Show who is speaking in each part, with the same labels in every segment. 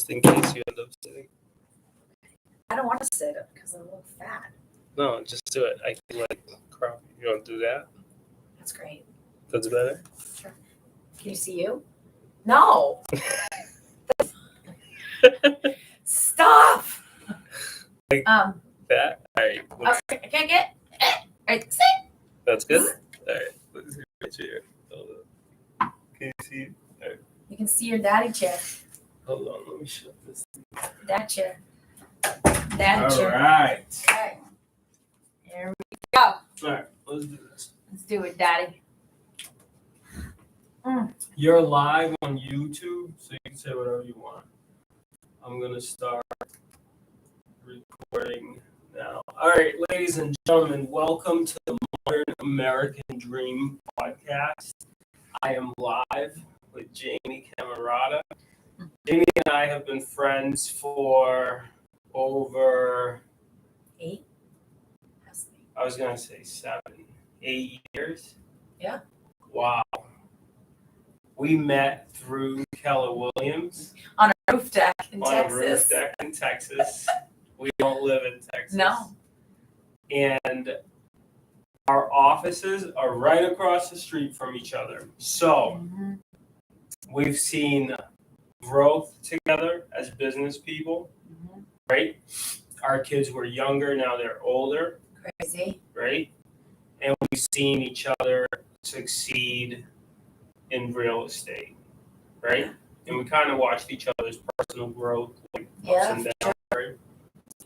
Speaker 1: just in case you end up sitting.
Speaker 2: I don't want to sit up because I'm a little fat.
Speaker 1: No, just do it. I can crop. You want to do that?
Speaker 2: That's great.
Speaker 1: That's better.
Speaker 2: Sure. Can you see you? No. Stop.
Speaker 1: Like that. All right.
Speaker 2: Okay, I can't get. Right, sit.
Speaker 1: That's good. All right. Let's see right here. Hold on. Can you see it? All right.
Speaker 2: You can see your daddy chair.
Speaker 1: Hold on. Let me shut this.
Speaker 2: Dad chair. Daddy chair.
Speaker 1: All right.
Speaker 2: Okay. Here we go.
Speaker 1: All right. Let's do this.
Speaker 2: Let's do it, Daddy.
Speaker 1: You're live on YouTube, so you can say whatever you want. I'm going to start recording now. All right, ladies and gentlemen, welcome to the Modern American Dream podcast. I am live with Jamie Cammarata. Jamie and I have been friends for over
Speaker 2: 8.
Speaker 1: I was going to say 8 years.
Speaker 2: Yeah.
Speaker 1: Wow. We met through Keller Williams.
Speaker 2: On a roof deck in
Speaker 1: on
Speaker 2: Texas.
Speaker 1: A roof deck in Texas. We don't live in Texas.
Speaker 2: No.
Speaker 1: And our offices are right across the street from each other. So we've seen growth together as business people, right? Our kids were younger, now they're older.
Speaker 2: Crazy.
Speaker 1: Right? And we've seen each other succeed in real estate, right? And we kind of watched each other's personal growth, like ups and downs, right?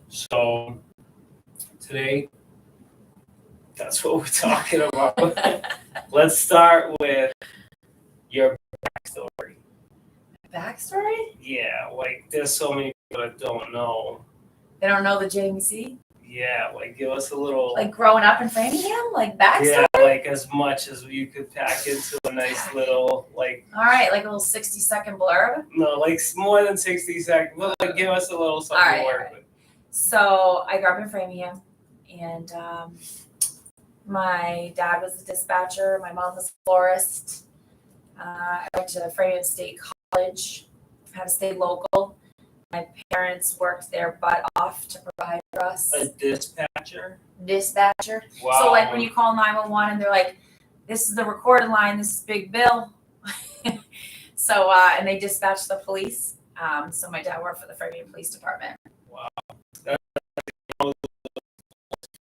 Speaker 1: So today, that's what we're talking about. Let's start with your backstory.
Speaker 2: Backstory?
Speaker 1: Yeah, like there's so many people that don't know.
Speaker 2: They don't know the Jamie C?
Speaker 1: Yeah, like give us a little.
Speaker 2: Like growing up in Framingham? Like backstory?
Speaker 1: Yeah, like as much as you could pack into a nice little, like.
Speaker 2: All right, like a little 60-second blurb?
Speaker 1: No, like more than 60 seconds. Well, like give us a little something to work with.
Speaker 2: So I grew up in Framingham, and my dad was a dispatcher. My mom was a florist. I went to Framingham State College, had to stay local. My parents worked their butt off to provide for us.
Speaker 1: A dispatcher?
Speaker 2: Dispatcher.
Speaker 1: Wow.
Speaker 2: So like when you call 911 and they're like, this is the recorded line, this is Big Bill. So, and they dispatched the police. So my dad worked for the Framingham Police Department.
Speaker 1: Wow.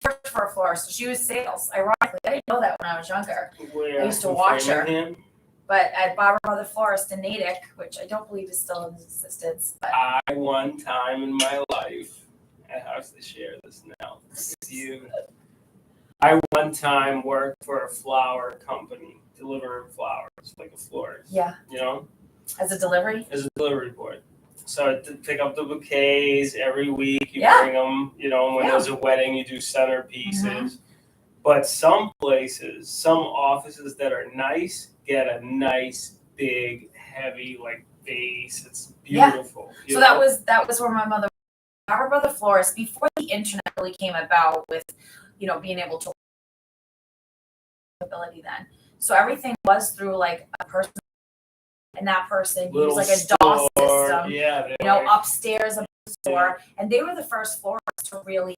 Speaker 2: Worked for a florist. So she was sales. Ironically, I didn't know that when I was younger.
Speaker 1: Where?
Speaker 2: I used to watch her.
Speaker 1: Framingham?
Speaker 2: But at Barbara Mother Florist in Natick, which I don't believe is still in existence. But
Speaker 1: I, one time in my life, I have to share this now with you. I one time worked for a flower company, delivering flowers, like a florist.
Speaker 2: Yeah.
Speaker 1: You know?
Speaker 2: As a delivery?
Speaker 1: As a delivery boy. So I did pick up the bouquets every week. You bring them, you know, when there's a wedding, you do centerpieces. But some places, some offices that are nice, get a nice, big, heavy, like vase. It's beautiful.
Speaker 2: Yeah. So that was where my mother, Barbara Mother Florist, before the internet really came about with, you know, being able to ability then. So everything was through like a person, and that person used like a DOS system.
Speaker 1: Yeah.
Speaker 2: You know, upstairs of the store, and they were the first florists to really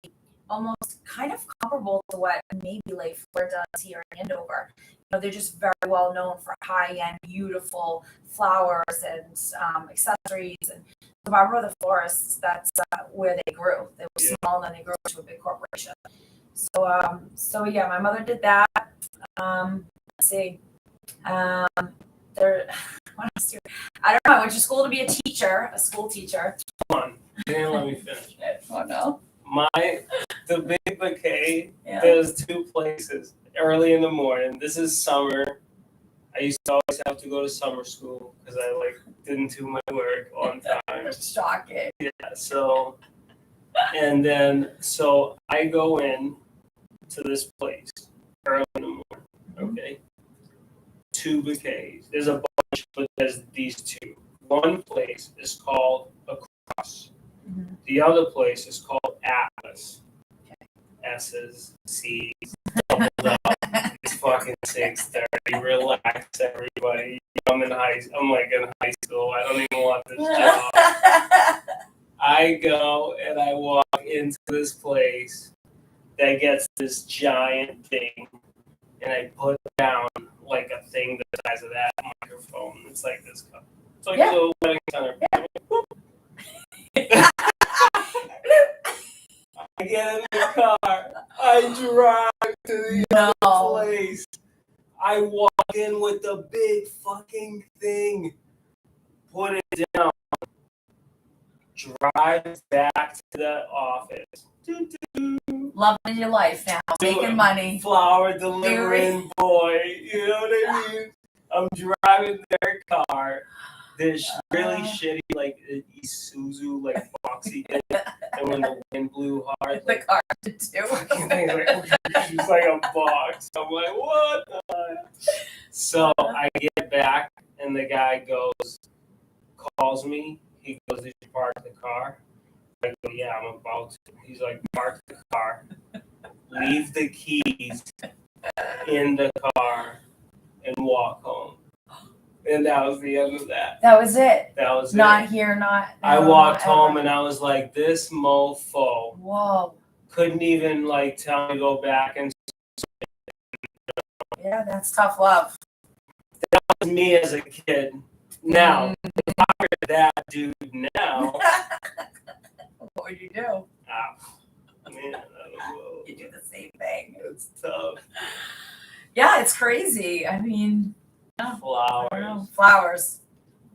Speaker 2: almost kind of comparable to what maybe Lay Fleur does here in Andover. You know, they're just very well known for high-end, beautiful flowers and accessories. And the Barbara the Florists, that's where they grew. They were small, and then they grew into a big corporation. So yeah, my mother did that. Let's see. What else? I don't know. I went to school to be a school teacher.
Speaker 1: Come on, you didn't let me finish.
Speaker 2: Oh no.
Speaker 1: The big bouquet, there's 2 places early in the morning. This is summer. I used to always have to go to summer school because I didn't do my work on time.
Speaker 2: Shocking.
Speaker 1: Yeah, so I go in to this place early in the morning, okay? 2 bouquets. There's a bunch, but there's these 2. One place is called Across. The other place is called Atlas. S's, C's, doubled up. It's fucking 6:30. Relax, everybody. I'm in high school. I don't even want this job. I go and I walk into this place that gets this giant thing, and I put down like a thing the size of that microphone. It's like this cup. It's like a little wedding center.
Speaker 2: Yeah.
Speaker 1: I get in the car. I drive to the other place. I walk in with the big fucking thing. Put it down. Drive back to the office.
Speaker 2: Loving your life now, making money.
Speaker 1: Flower delivering boy. You know what I mean? I'm driving their car. This really shitty, like, Isuzu, like, boxy thing. And when the wind blew hard,
Speaker 2: The
Speaker 1: like,
Speaker 2: car did too.
Speaker 1: fucking thing, like, it's like a box. I'm like, what the? So I get back, and the guy calls me. He goes, did you park the car? I go, yeah, I'm about to. He's like, park the car, leave the keys in the car, and walk home. And that was the end of that.
Speaker 2: That was it.
Speaker 1: That was
Speaker 2: Not
Speaker 1: it.
Speaker 2: here, not.
Speaker 1: I
Speaker 2: no,
Speaker 1: walked
Speaker 2: not
Speaker 1: home
Speaker 2: ever.
Speaker 1: and I was like, this mofo
Speaker 2: Whoa.
Speaker 1: couldn't even like tell me to go back, and
Speaker 2: Yeah, that's tough love.
Speaker 1: that was me as a kid. Now, if I were that dude now,
Speaker 2: What would you do?
Speaker 1: man, I don't know.
Speaker 2: You do the same thing.
Speaker 1: It's tough.
Speaker 2: Yeah, it's crazy. I mean, I don't know.
Speaker 1: Flowers.
Speaker 2: Flowers.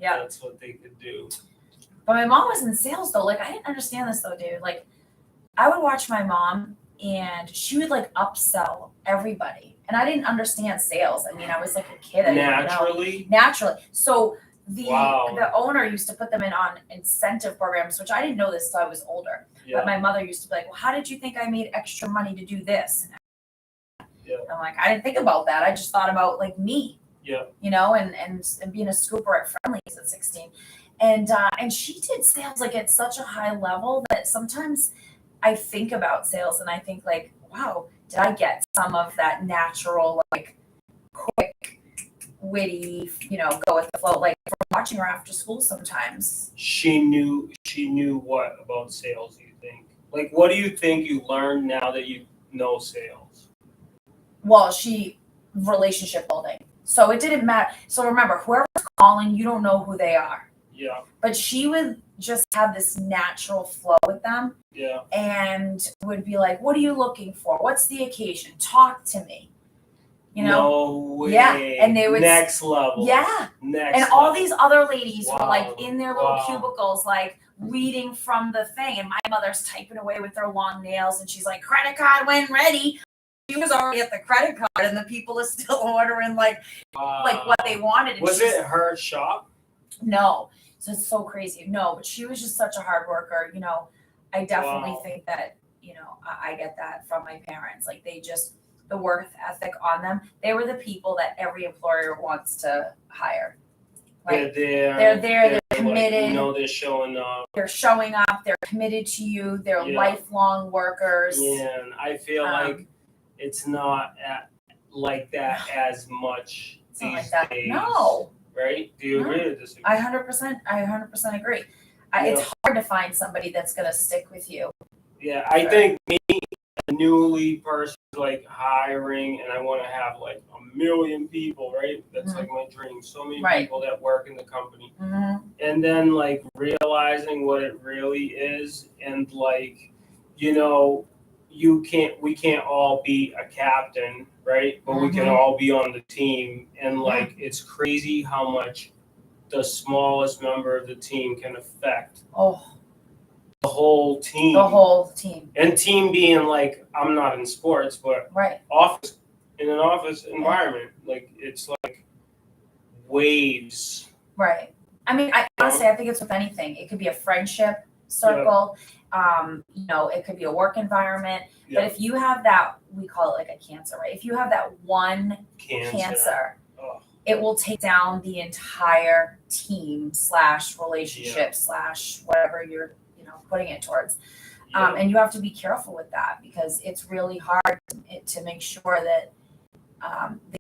Speaker 2: Yeah.
Speaker 1: That's what they could do.
Speaker 2: But my mom was in sales though. Like I didn't understand this though, dude. Like I would watch my mom and she would like upsell everybody. And I didn't understand sales. I mean, I was like a kid. I didn't know. Naturally. So the owner used to put them in on incentive programs, which I didn't know this till I was older.
Speaker 1: Yeah.
Speaker 2: But my mother used to be like, well, how did you think I made extra money to do this?
Speaker 1: Yeah.
Speaker 2: I'm like, I didn't think about that. I just thought about like me.
Speaker 1: Yeah.
Speaker 2: You know, and being a scooper at Friendly's at 16. And she did sales like at such a high level that sometimes I think about sales and I think like, wow, did I get some of that natural, like quick, witty, you know, go with the flow, like from watching her after school sometimes.
Speaker 1: She knew what about sales, you think? Like, what do you think you learned now that you know sales?
Speaker 2: Well, relationship building. So it didn't matter. So remember, whoever's calling, you don't know who they are.
Speaker 1: Yeah.
Speaker 2: But she would just have this natural flow with them.
Speaker 1: Yeah.
Speaker 2: And would be like, what are you looking for? What's the occasion? Talk to me. You know?
Speaker 1: No way.
Speaker 2: Yeah. And they would
Speaker 1: next level.
Speaker 2: Yeah.
Speaker 1: Next
Speaker 2: and
Speaker 1: level.
Speaker 2: all these other ladies were
Speaker 1: Wow.
Speaker 2: like in their little
Speaker 1: Wow.
Speaker 2: cubicles, like reading from the thing. And my mother's typing away with her long nails and she's like, credit card when ready. She was already at the credit card and the people are still ordering like what they wanted. And
Speaker 1: was it her shop?
Speaker 2: No. So it's so crazy. No, but she was just such a hard worker. You know, I definitely think that, you know, I get that from my parents. Like they just, the work ethic on them, they were the people that every employer wants to hire. Like they're there, they're committed.
Speaker 1: Like, you know, they're showing up.
Speaker 2: They're showing up, they're committed to you, they're lifelong workers.
Speaker 1: Yeah, and I feel like it's not like that as much these days. No. Right? Do you agree or disagree? I 100% agree. It's hard to find somebody that's going to stick with you. Yeah, I think me, a newly person, like hiring, and I want to have like 1 million people, right? That's like my dream. So many people that work in the company. And then like realizing what it really is, and like, you know, we can't all be a captain, right? But we can all be on the team. And like, it's crazy how much the smallest member of the team can affect the whole team. And team being like, I'm not in sports, but in an office environment, like it's like waves.
Speaker 2: Right. I mean, honestly, I think it's with anything. It could be a friendship circle. You know, it could be a work environment. But if you have that, we call it like a cancer, right? If you have that one cancer, it will take down the entire team / relationship / whatever you're, you know, putting it towards. And you have to be careful with that because it's really hard to make sure that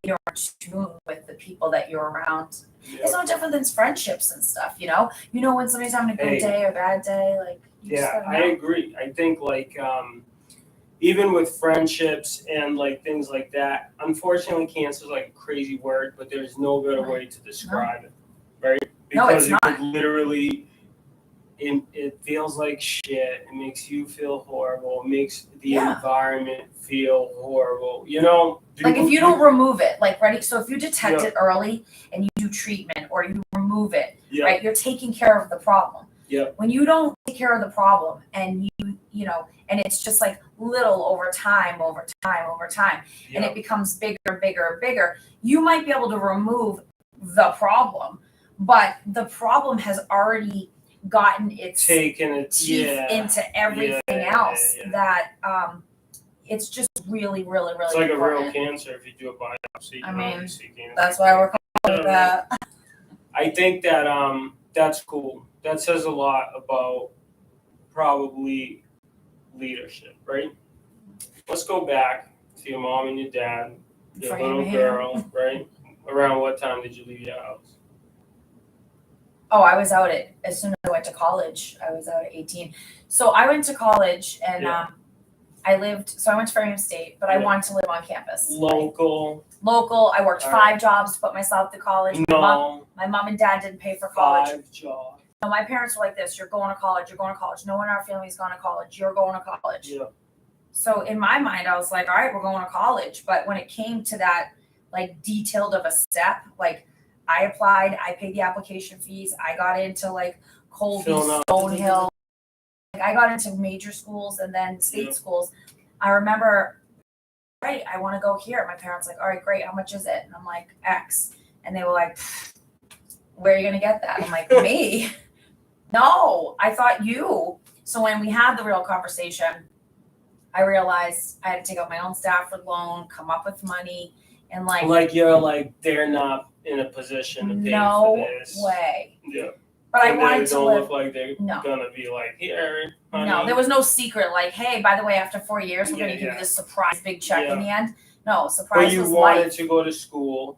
Speaker 2: you're in tune with the people that you're around. It's no different than friendships and stuff, you know? You know when somebody's having a good day or bad day, like, You just
Speaker 1: Yeah,
Speaker 2: gotta
Speaker 1: I
Speaker 2: know.
Speaker 1: agree. I think like even with friendships and like things like that, unfortunately cancer is like a crazy word, but there's no better way to describe it. Right?
Speaker 2: No,
Speaker 1: Because
Speaker 2: it's
Speaker 1: it
Speaker 2: not.
Speaker 1: could literally it feels like shit. It makes you feel horrible. It makes the
Speaker 2: Yeah.
Speaker 1: environment feel horrible. You know?
Speaker 2: Like if you don't remove it, like ready. So if you detect
Speaker 1: Yeah.
Speaker 2: it early and you do treatment or you remove it,
Speaker 1: Yeah.
Speaker 2: right, you're taking care of the problem.
Speaker 1: Yeah.
Speaker 2: When you don't take care of the problem and you know, and it's just like little over time, and
Speaker 1: Yeah.
Speaker 2: it becomes bigger and bigger and bigger, you might be able to remove the problem, but the problem has already gotten its
Speaker 1: Taking it
Speaker 2: teeth into everything else that it's just really, really, really
Speaker 1: it's like
Speaker 2: important.
Speaker 1: a real cancer if you do a biopsy.
Speaker 2: I mean,
Speaker 1: you see cancer.
Speaker 2: that's why we're calling it that.
Speaker 1: I think that that's cool. That says a lot about probably leadership, right? Let's go back to your mom and your dad, your little girl, right? Around what time did you leave your house?
Speaker 2: Oh, I was out as soon as I went to college. I was out at 18. So I went to college and I went to Framingham State, but I wanted to live on campus.
Speaker 1: Local.
Speaker 2: I worked 5 jobs to put myself through college.
Speaker 1: No.
Speaker 2: My mom and dad didn't pay for college.
Speaker 1: 5 jobs.
Speaker 2: No, my parents were like this: you're going to college. No one in our family's gone to college. You're going to college.
Speaker 1: Yeah.
Speaker 2: So in my mind, I was like, all right, we're going to college. But when it came to that, like detailed of a step, like I applied, I paid the application fees, I got into like Colby, Stonehill, like I got into major schools and then state schools. I remember, right, I want to go here. My parents like, all right, great, how much is it? And I'm like, X. And they were like, where are you gonna get that? I'm like, me? No, I thought you. So when we had the real conversation, I realized I had to take out my own Stafford loan, come up with money, and like
Speaker 1: you're like they're not in a position to pay for this.
Speaker 2: No way.
Speaker 1: Yeah.
Speaker 2: But
Speaker 1: and
Speaker 2: I wanted to live.
Speaker 1: Look like they're gonna be like, here, honey.
Speaker 2: No, there was no secret. Like, hey, by the way, after 4 years, we're gonna give you this surprise big check in the end. No, surprise. But you
Speaker 1: wanted to go to school.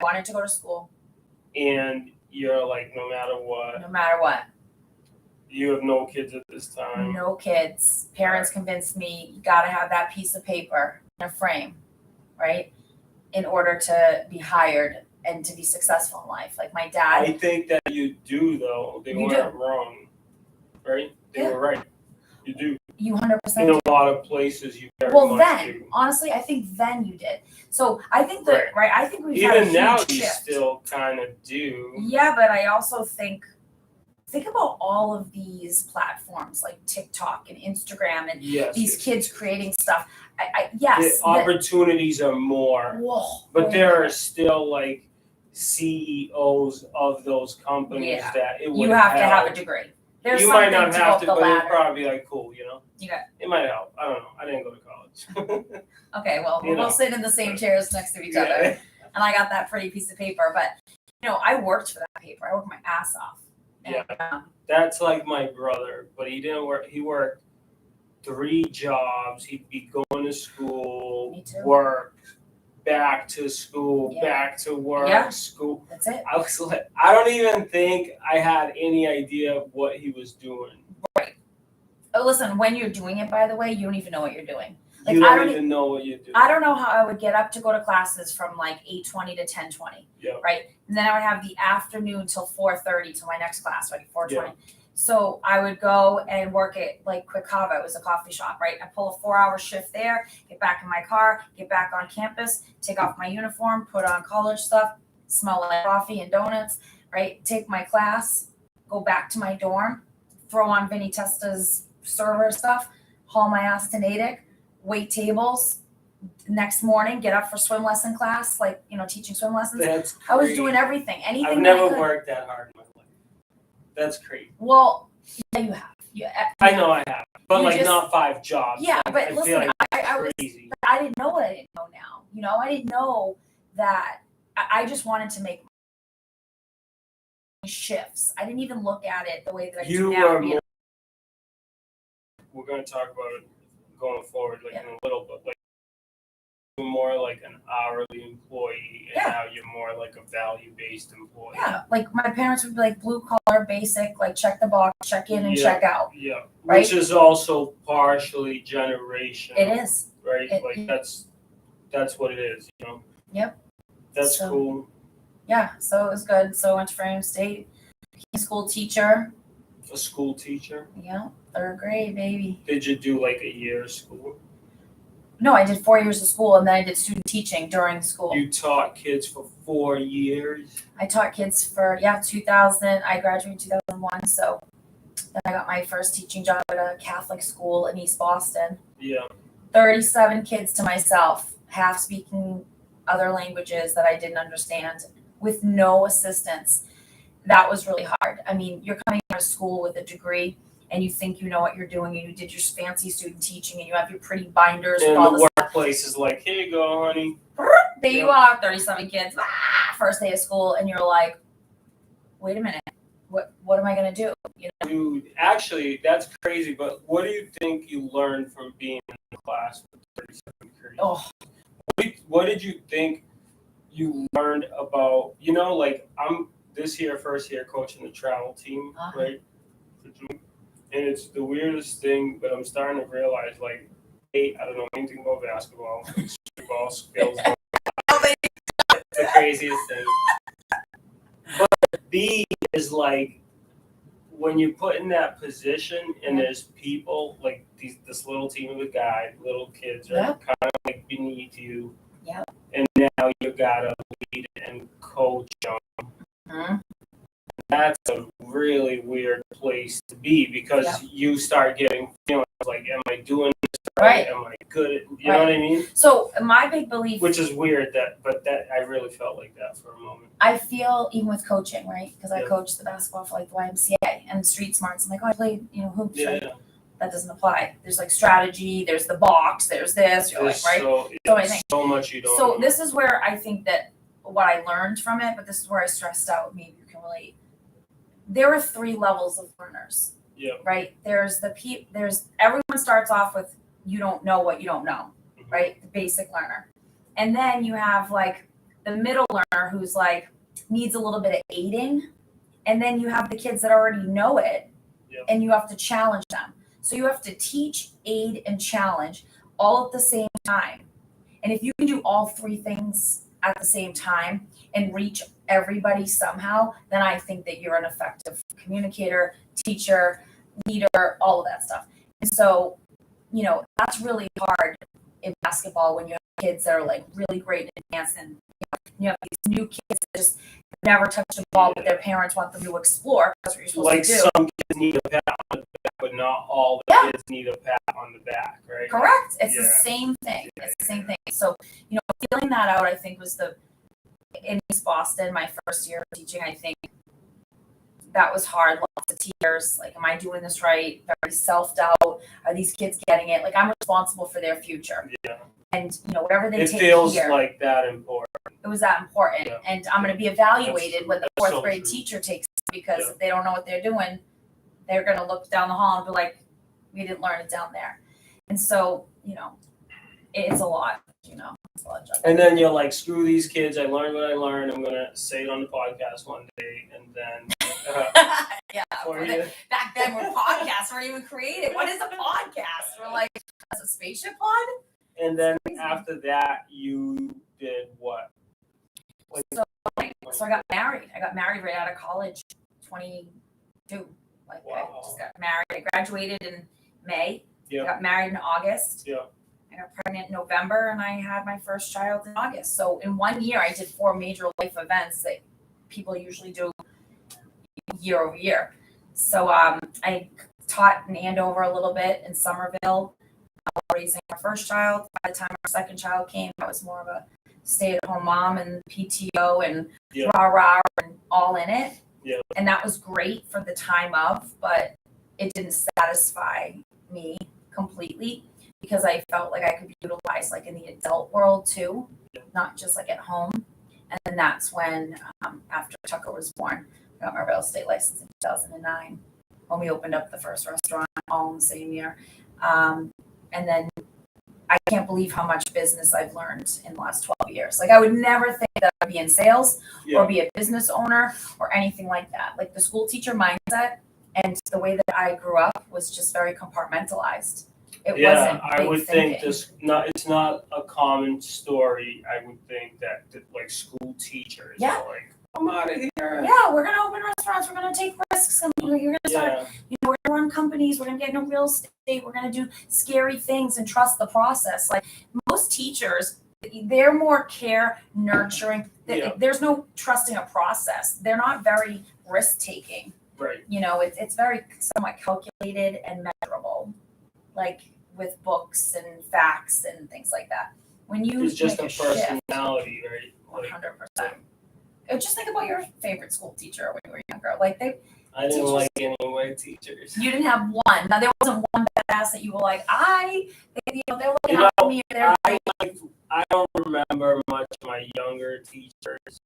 Speaker 2: I wanted to go to school.
Speaker 1: And you're like, no matter what. You have no kids at this time.
Speaker 2: No kids. Parents convinced me you got to have that piece of paper in a frame, right? In order to be hired and to be successful in life. Like my dad.
Speaker 1: I think that you do, though. They weren't wrong, right? They were right. You do.
Speaker 2: You 100%.
Speaker 1: In a lot of places, you very much do.
Speaker 2: Honestly, I think then you did. So I think that, I think we've had a huge
Speaker 1: shift. Even now,
Speaker 2: shift.
Speaker 1: You still kind of do.
Speaker 2: Yeah, but I also think about all of these platforms like TikTok and Instagram and these kids creating stuff. The
Speaker 1: opportunities are more, but there are still like CEOs of those companies that it would
Speaker 2: you have to have a degree. There's
Speaker 1: you might not have to, but it'd probably be like cool, you know. It might help. I don't know. I didn't go to college.
Speaker 2: Okay, well, we'll sit in the same chairs next to each other, and I got that pretty piece of paper. But I worked for that paper. I worked my ass off. And,
Speaker 1: that's like my brother, but he didn't work. He worked 3 jobs. He'd be going to school, work, back to school, back to work, school.
Speaker 2: That's it.
Speaker 1: I was like, I don't even think I had any idea of what he was doing.
Speaker 2: Right. Oh, listen, when you're doing it, by the way, you don't even know what you're doing. Like,
Speaker 1: you don't even know what you're doing.
Speaker 2: I don't know how I would get up to go to classes from like 8:20 to 10:20.
Speaker 1: Yeah.
Speaker 2: Right. And then I would have the afternoon till 4:30 till my next class, right? 4:20. Yeah. So I would go and work at like Quick Kava. It was a coffee shop, right? I pull a 4-hour shift there, get back in my car, get back on campus, take off my uniform, put on college stuff, smell like coffee and donuts, right? Take my class, go back to my dorm, throw on Vinny Testa's server stuff, haul my ass to Natick, wait tables. Next morning, get up for swim lesson class, like, teaching swim lessons.
Speaker 1: That's crazy.
Speaker 2: I was doing everything. Anything.
Speaker 1: I've never worked that hard in my life. That's crazy.
Speaker 2: Well, yeah, you have.
Speaker 1: I know I have, but not 5 jobs.
Speaker 2: Yeah, but listen,
Speaker 1: like
Speaker 2: I didn't know what I didn't know now. I didn't know that. I just wanted to make shifts. I didn't even look at it the way that I do now.
Speaker 1: We're going to talk about it going forward, in a little bit. were more like an hourly employee, and
Speaker 2: Yeah.
Speaker 1: now you're more like a value-based employee.
Speaker 2: Yeah, like my parents would be like blue collar, basic, like check the box, check in and
Speaker 1: Yeah.
Speaker 2: check out.
Speaker 1: Yeah,
Speaker 2: Right?
Speaker 1: which is also partially generational.
Speaker 2: It is.
Speaker 1: Right? Like that's what it is, you know?
Speaker 2: Yep.
Speaker 1: That's
Speaker 2: So-
Speaker 1: cool.
Speaker 2: Yeah, so it was good. So I went to Framingham State, became a school teacher.
Speaker 1: A school teacher.
Speaker 2: Yeah, 3rd grade, baby.
Speaker 1: Did you do like a year of school?
Speaker 2: No, I did 4 years of school and then I did student teaching during school.
Speaker 1: You taught kids for 4 years?
Speaker 2: I taught kids for 2000. I graduated in 2001, so then I got my first teaching job at a Catholic school in East Boston.
Speaker 1: Yeah.
Speaker 2: 37 kids to myself, half speaking other languages that I didn't understand with no assistance. That was really hard. I mean, you're coming out of school with a degree and you think you know what you're doing and you did your fancy student teaching and you have your pretty binders with
Speaker 1: And
Speaker 2: all
Speaker 1: the
Speaker 2: the
Speaker 1: workplace is like, here you go, honey.
Speaker 2: there you are, 37 kids, first day of school, and you're like, wait a minute, what am I gonna do? You know?
Speaker 1: Dude, actually, that's crazy, but what do you think you learned from being in the class with 37 kids?
Speaker 2: Oh,
Speaker 1: What did you think you learned about, you know, like I'm this year, first year coaching the travel team,
Speaker 2: Uh-huh.
Speaker 1: right? And it's the weirdest thing, but I'm starting to realize, like, A, I don't know anything about basketball, basketball skills, the craziest thing. But B is like, when you're put in that position and there's people like this little team of a guy, little kids are
Speaker 2: Yep.
Speaker 1: kind of like beneath you.
Speaker 2: Yep.
Speaker 1: And now you gotta lead and coach them.
Speaker 2: Mhm.
Speaker 1: That's a really weird place to be because
Speaker 2: Yep.
Speaker 1: you start getting feelings like, am I doing this right? Am I good at, you know what I mean?
Speaker 2: So my big belief,
Speaker 1: Which is weird but I really felt like that for a moment.
Speaker 2: I feel even with coaching, right? Because I
Speaker 1: Yeah.
Speaker 2: coached the basketball for like the YMCA and Street Smarts. I'm like, oh, I played, hoops, right?
Speaker 1: Yeah.
Speaker 2: That doesn't apply. There's like strategy, there's the box, there's this, you're
Speaker 1: There's
Speaker 2: like, right?
Speaker 1: so,
Speaker 2: So I think-
Speaker 1: so much you don't
Speaker 2: So
Speaker 1: know.
Speaker 2: this is where I think that what I learned from it, but this is where I stressed out, maybe you can relate. There are 3 levels of learners,
Speaker 1: Yeah.
Speaker 2: right? There's everyone starts off with you don't know what you don't know,
Speaker 1: Mhm.
Speaker 2: right? The basic learner. And then you have like the middle learner who's like needs a little bit of aiding. And then you have the kids that already know it
Speaker 1: Yeah.
Speaker 2: and you have to challenge them. So you have to teach, aid, and challenge all at the same time. And if you can do all 3 things at the same time and reach everybody somehow, then I think that you're an effective communicator, teacher, leader, all of that stuff. And so, that's really hard in basketball when you have kids that are like really great in advance and you have these new kids that just never touched a ball, but their parents want them to explore. That's what you're supposed
Speaker 1: Like
Speaker 2: to do.
Speaker 1: some kids need a pat on the back, but not all the
Speaker 2: Yeah.
Speaker 1: kids need a pat on the back, right?
Speaker 2: Correct. It's the
Speaker 1: Yeah.
Speaker 2: same thing. It's the same thing. So, feeling that out, I think was in East Boston, my first year of teaching, I think that was hard. Lots of tears. Like, am I doing this right? Very self-doubt. Are these kids getting it? Like, I'm responsible for their future.
Speaker 1: Yeah.
Speaker 2: And, whatever they
Speaker 1: It
Speaker 2: take
Speaker 1: feels
Speaker 2: here,
Speaker 1: like that important.
Speaker 2: it was that important.
Speaker 1: Yeah.
Speaker 2: And I'm going to be evaluated when the
Speaker 1: That's
Speaker 2: 4th
Speaker 1: so
Speaker 2: grade
Speaker 1: true.
Speaker 2: teacher takes it because
Speaker 1: Yeah.
Speaker 2: if they don't know what they're doing, they're going to look down the hall and be like, we didn't learn it down there. And so, it's a lot, It's a lot of juggling.
Speaker 1: And then you're like, screw these kids. I learned what I learned. I'm gonna say it on the podcast one day, and then
Speaker 2: Yeah.
Speaker 1: for you.
Speaker 2: Back then, when podcasts weren't even created. What is a podcast? We're like, that's a spaceship pod?
Speaker 1: And then after that, you did what? Like,
Speaker 2: So I got married. I got married right out of college, 22. Like, I
Speaker 1: Wow.
Speaker 2: just got married. I graduated in May.
Speaker 1: Yeah.
Speaker 2: I got married in August.
Speaker 1: Yeah.
Speaker 2: I got pregnant in November, and I had my first child in August. So in 1 year, I did 4 major life events that people usually do year over year. So I taught in Andover a little bit, in Somerville, raising our first child. By the time our second child came, I was more of a stay-at-home mom and PTO and
Speaker 1: Yeah.
Speaker 2: rah-rah and all in it.
Speaker 1: Yeah.
Speaker 2: And that was great for the time of, but it didn't satisfy me completely because I felt like I could be utilized like in the adult world too, not just like at home. And then that's when, after Tucker was born, I got my real estate license in 2009 when we opened up the first restaurant all in the same year. And then I can't believe how much business I've learned in the last 12 years. Like I would never think that I'd be in sales or be a business owner or anything like that. Like the school teacher mindset and the way that I grew up was just very compartmentalized. It wasn't
Speaker 1: I
Speaker 2: big
Speaker 1: would
Speaker 2: thinking.
Speaker 1: think it's not a common story. I would think that like school teachers are like, I'm out of here.
Speaker 2: Yeah, we're gonna open restaurants, we're gonna take risks, and you're gonna start, we're gonna run companies, we're gonna get into real estate, we're gonna do scary things and trust the process. Like most teachers, they're more care, nurturing. There's no trusting a process. They're not very risk taking.
Speaker 1: Right.
Speaker 2: It's very somewhat calculated and measurable, like with books and facts and things like that. When you
Speaker 1: it's just
Speaker 2: make
Speaker 1: a personality, right?
Speaker 2: 100%. Just think about your favorite school teacher when you were younger. Like
Speaker 1: I didn't like any of my teachers.
Speaker 2: You didn't have one. Now there wasn't one badass that you were like, they're looking out for me.
Speaker 1: I don't remember much of my younger teachers,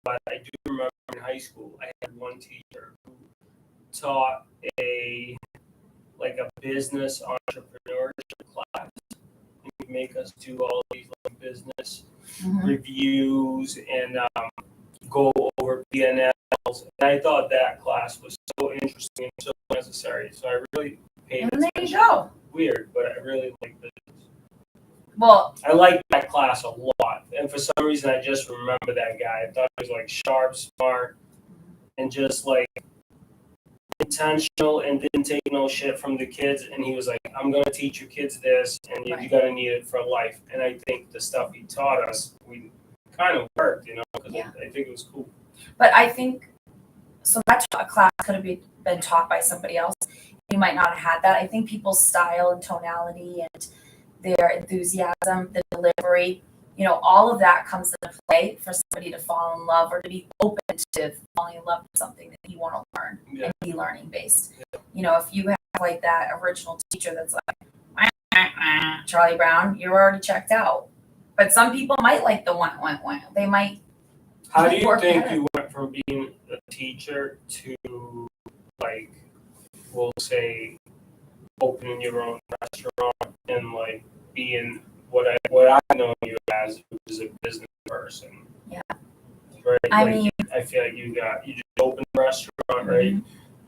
Speaker 1: but I do remember in high school I had one teacher who taught a business entrepreneurship class. He would make us do all these business reviews and go over P&Ls. And I thought that class was so interesting and so necessary. So I really paid attention.
Speaker 2: There you go.
Speaker 1: Weird, but I really like business.
Speaker 2: Well,
Speaker 1: I liked that class a lot. And for some reason, I just remember that guy. I thought he was like sharp, smart, and just like intentional and didn't take no shit from the kids. And he was like, I'm going to teach you kids this, and you're going to need it for life. And I think the stuff he taught us, we kind of worked, because I think it was cool.
Speaker 2: But I think, so that class could have been taught by somebody else. You might not have had that. I think people's style and tonality and their enthusiasm, the delivery, all of that comes into play for somebody to fall in love or to be open to falling in love with something that you want to learn and be learning based. If you have like that original teacher that's like, Charlie Brown, you're already checked out. But some people might like the wah. They might.
Speaker 1: How do you think you went from being a teacher to, like, we'll say, opening your own restaurant and like being what I know you as, which is a business person?
Speaker 2: Yeah.
Speaker 1: Right.
Speaker 2: I mean,
Speaker 1: I feel like you just opened a restaurant, right?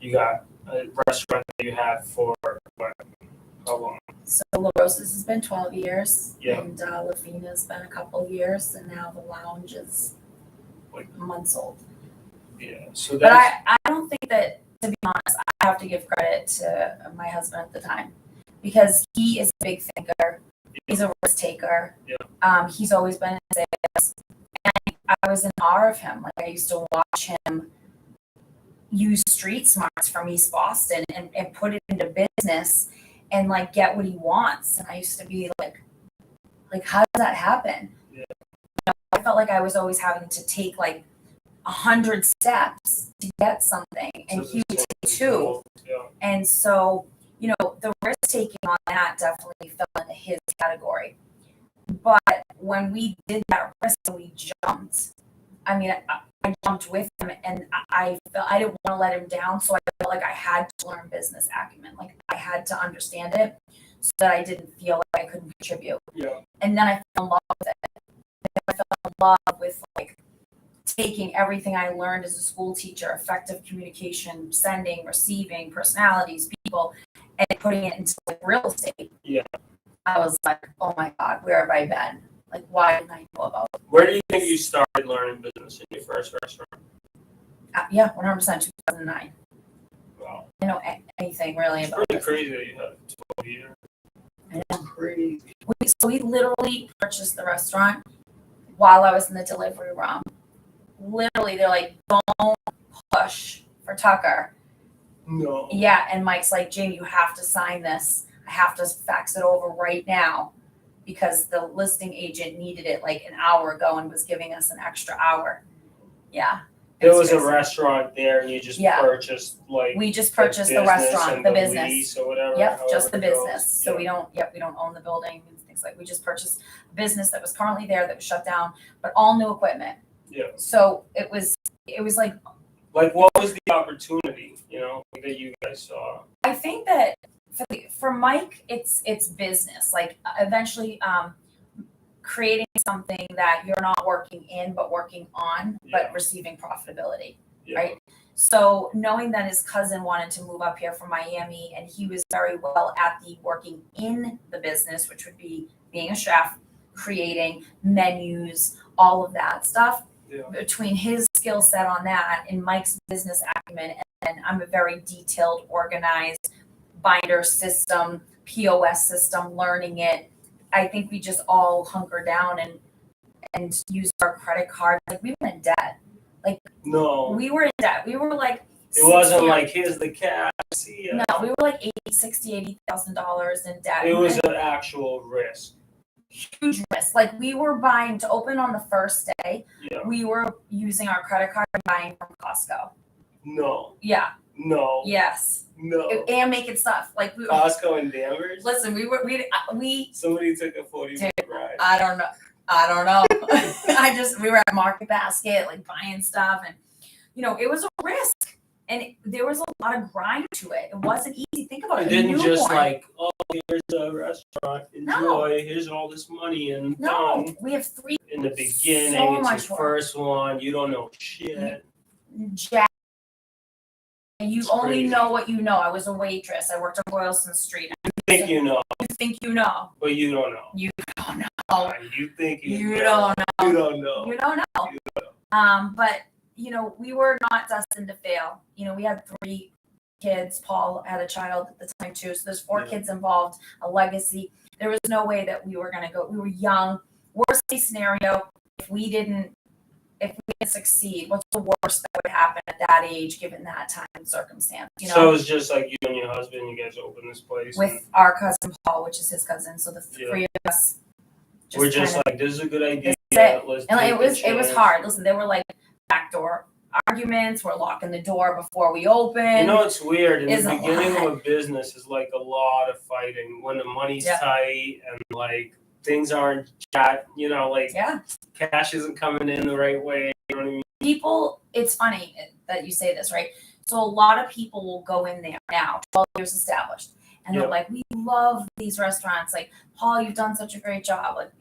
Speaker 1: You got a restaurant that you had for what? How long?
Speaker 2: So La Rosa's has been 12 years.
Speaker 1: Yeah.
Speaker 2: And La Fina's been a couple years, and now the lounge is months old.
Speaker 1: Yeah. So
Speaker 2: but I don't think that, to be honest, I have to give credit to my husband at the time because he is a big thinker. He's a risk taker.
Speaker 1: Yeah.
Speaker 2: He's always been in sales. And I was in awe of him. Like I used to watch him use street smarts from East Boston and put it into business and like get what he wants. And I used to be like how does that happen?
Speaker 1: Yeah.
Speaker 2: I felt like I was always having to take like 100 steps to get something, and he would take 2.
Speaker 1: Yeah.
Speaker 2: And so, the risk taking on that definitely fell into his category. But when we did that risk and we jumped, I jumped with him, and I felt I didn't want to let him down. So I felt like I had to learn business acumen. Like I had to understand it so that I didn't feel like I couldn't contribute.
Speaker 1: Yeah.
Speaker 2: And then I fell in love with it. And I fell in love with like taking everything I learned as a school teacher, effective communication, sending, receiving, personalities, people, and putting it into like real estate.
Speaker 1: Yeah.
Speaker 2: I was like, oh my God, where have I been? Like, why didn't I know about it?
Speaker 1: Where do you think you started learning business in your first restaurant?
Speaker 2: Yeah, 100%, 2009.
Speaker 1: Wow.
Speaker 2: I know anything really
Speaker 1: it's
Speaker 2: about
Speaker 1: pretty
Speaker 2: this.
Speaker 1: crazy that you had 12 years.
Speaker 2: I know.
Speaker 1: Crazy.
Speaker 2: We literally purchased the restaurant while I was in the delivery room. Literally, they're like, don't push for Tucker.
Speaker 1: No.
Speaker 2: Yeah, and Mike's like, Jamie, you have to sign this. I have to fax it over right now because the listing agent needed it like an hour ago and was giving us an extra hour. Yeah.
Speaker 1: There was a restaurant there, and you just purchased
Speaker 2: we just purchased the restaurant, the business.
Speaker 1: Lease or whatever.
Speaker 2: Yep, just the business. So
Speaker 1: Yeah.
Speaker 2: we don't own the building and things like. We just purchased a business that was currently there that was shut down, but all new equipment.
Speaker 1: Yeah.
Speaker 2: So it was like.
Speaker 1: Like, what was the opportunity, that you guys saw?
Speaker 2: I think that for Mike, it's business. Like eventually, creating something that you're not working in but working on, but receiving profitability, right? So knowing that his cousin wanted to move up here from Miami, and he was very well at the working in the business, which would be being a chef, creating menus, all of that stuff. Between his skill set on that and Mike's business acumen, and I'm a very detailed, organized binder system, POS system, learning it. I think we just all hunker down and use our credit cards. Like we were in debt. Like
Speaker 1: no,
Speaker 2: we were in debt. We were like,
Speaker 1: it wasn't like here's the cash. See ya.
Speaker 2: No, we were like $80,000 in debt.
Speaker 1: It was an actual risk.
Speaker 2: Huge risk. Like we were buying to open on the first day.
Speaker 1: Yeah.
Speaker 2: We were using our credit card and buying from Costco.
Speaker 1: No.
Speaker 2: Yeah.
Speaker 1: No.
Speaker 2: Yes.
Speaker 1: No.
Speaker 2: And making stuff like we.
Speaker 1: Costco and Danvers.
Speaker 2: Listen, we.
Speaker 1: Somebody took a 40-minute ride.
Speaker 2: I don't know. We were at Market Basket, like buying stuff, and it was a risk, and there was a lot of grind to it. It wasn't easy. Think about it.
Speaker 1: It didn't just like, oh, here's a restaurant, enjoy, here's all this money and fun.
Speaker 2: We have 3
Speaker 1: in the beginning.
Speaker 2: So
Speaker 1: it's
Speaker 2: much
Speaker 1: your
Speaker 2: work.
Speaker 1: First one, you don't know shit.
Speaker 2: Jack. You
Speaker 1: It's
Speaker 2: only
Speaker 1: crazy.
Speaker 2: know what you know. I was a waitress. I worked on Boylston Street.
Speaker 1: You think you know,
Speaker 2: You think you know.
Speaker 1: but you don't know.
Speaker 2: You don't know.
Speaker 1: You think
Speaker 2: You
Speaker 1: know.
Speaker 2: don't know.
Speaker 1: You don't know.
Speaker 2: You don't know.
Speaker 1: You don't know.
Speaker 2: But we were not destined to fail. We had 3 kids. Paul had a child at the time too. So there's 4 kids involved, a legacy. There was no way that we were going to go. We were young. Worst case scenario, if we didn't succeed, what's the worst that would happen at that age, given that time and circumstance?
Speaker 1: So it's just like you and your husband, you guys open this place.
Speaker 2: With our cousin Paul, which is his cousin. So the 3 of us.
Speaker 1: We're just like, this is a good idea. Let's
Speaker 2: And
Speaker 1: take
Speaker 2: it was hard. Listen, there were like backdoor arguments. We're locking the door before we open.
Speaker 1: It's weird. In
Speaker 2: Is
Speaker 1: the
Speaker 2: a
Speaker 1: beginning
Speaker 2: lot.
Speaker 1: of a business is like a lot of fighting when the money's
Speaker 2: Yeah.
Speaker 1: tight and like things aren't chat,
Speaker 2: Yeah.
Speaker 1: cash isn't coming in the right way. You know what I mean?
Speaker 2: People, it's funny that you say this, right? So a lot of people will go in there now, 12 years established, and they're like, we love these restaurants. Like, Paul, you've done such a great job. Like,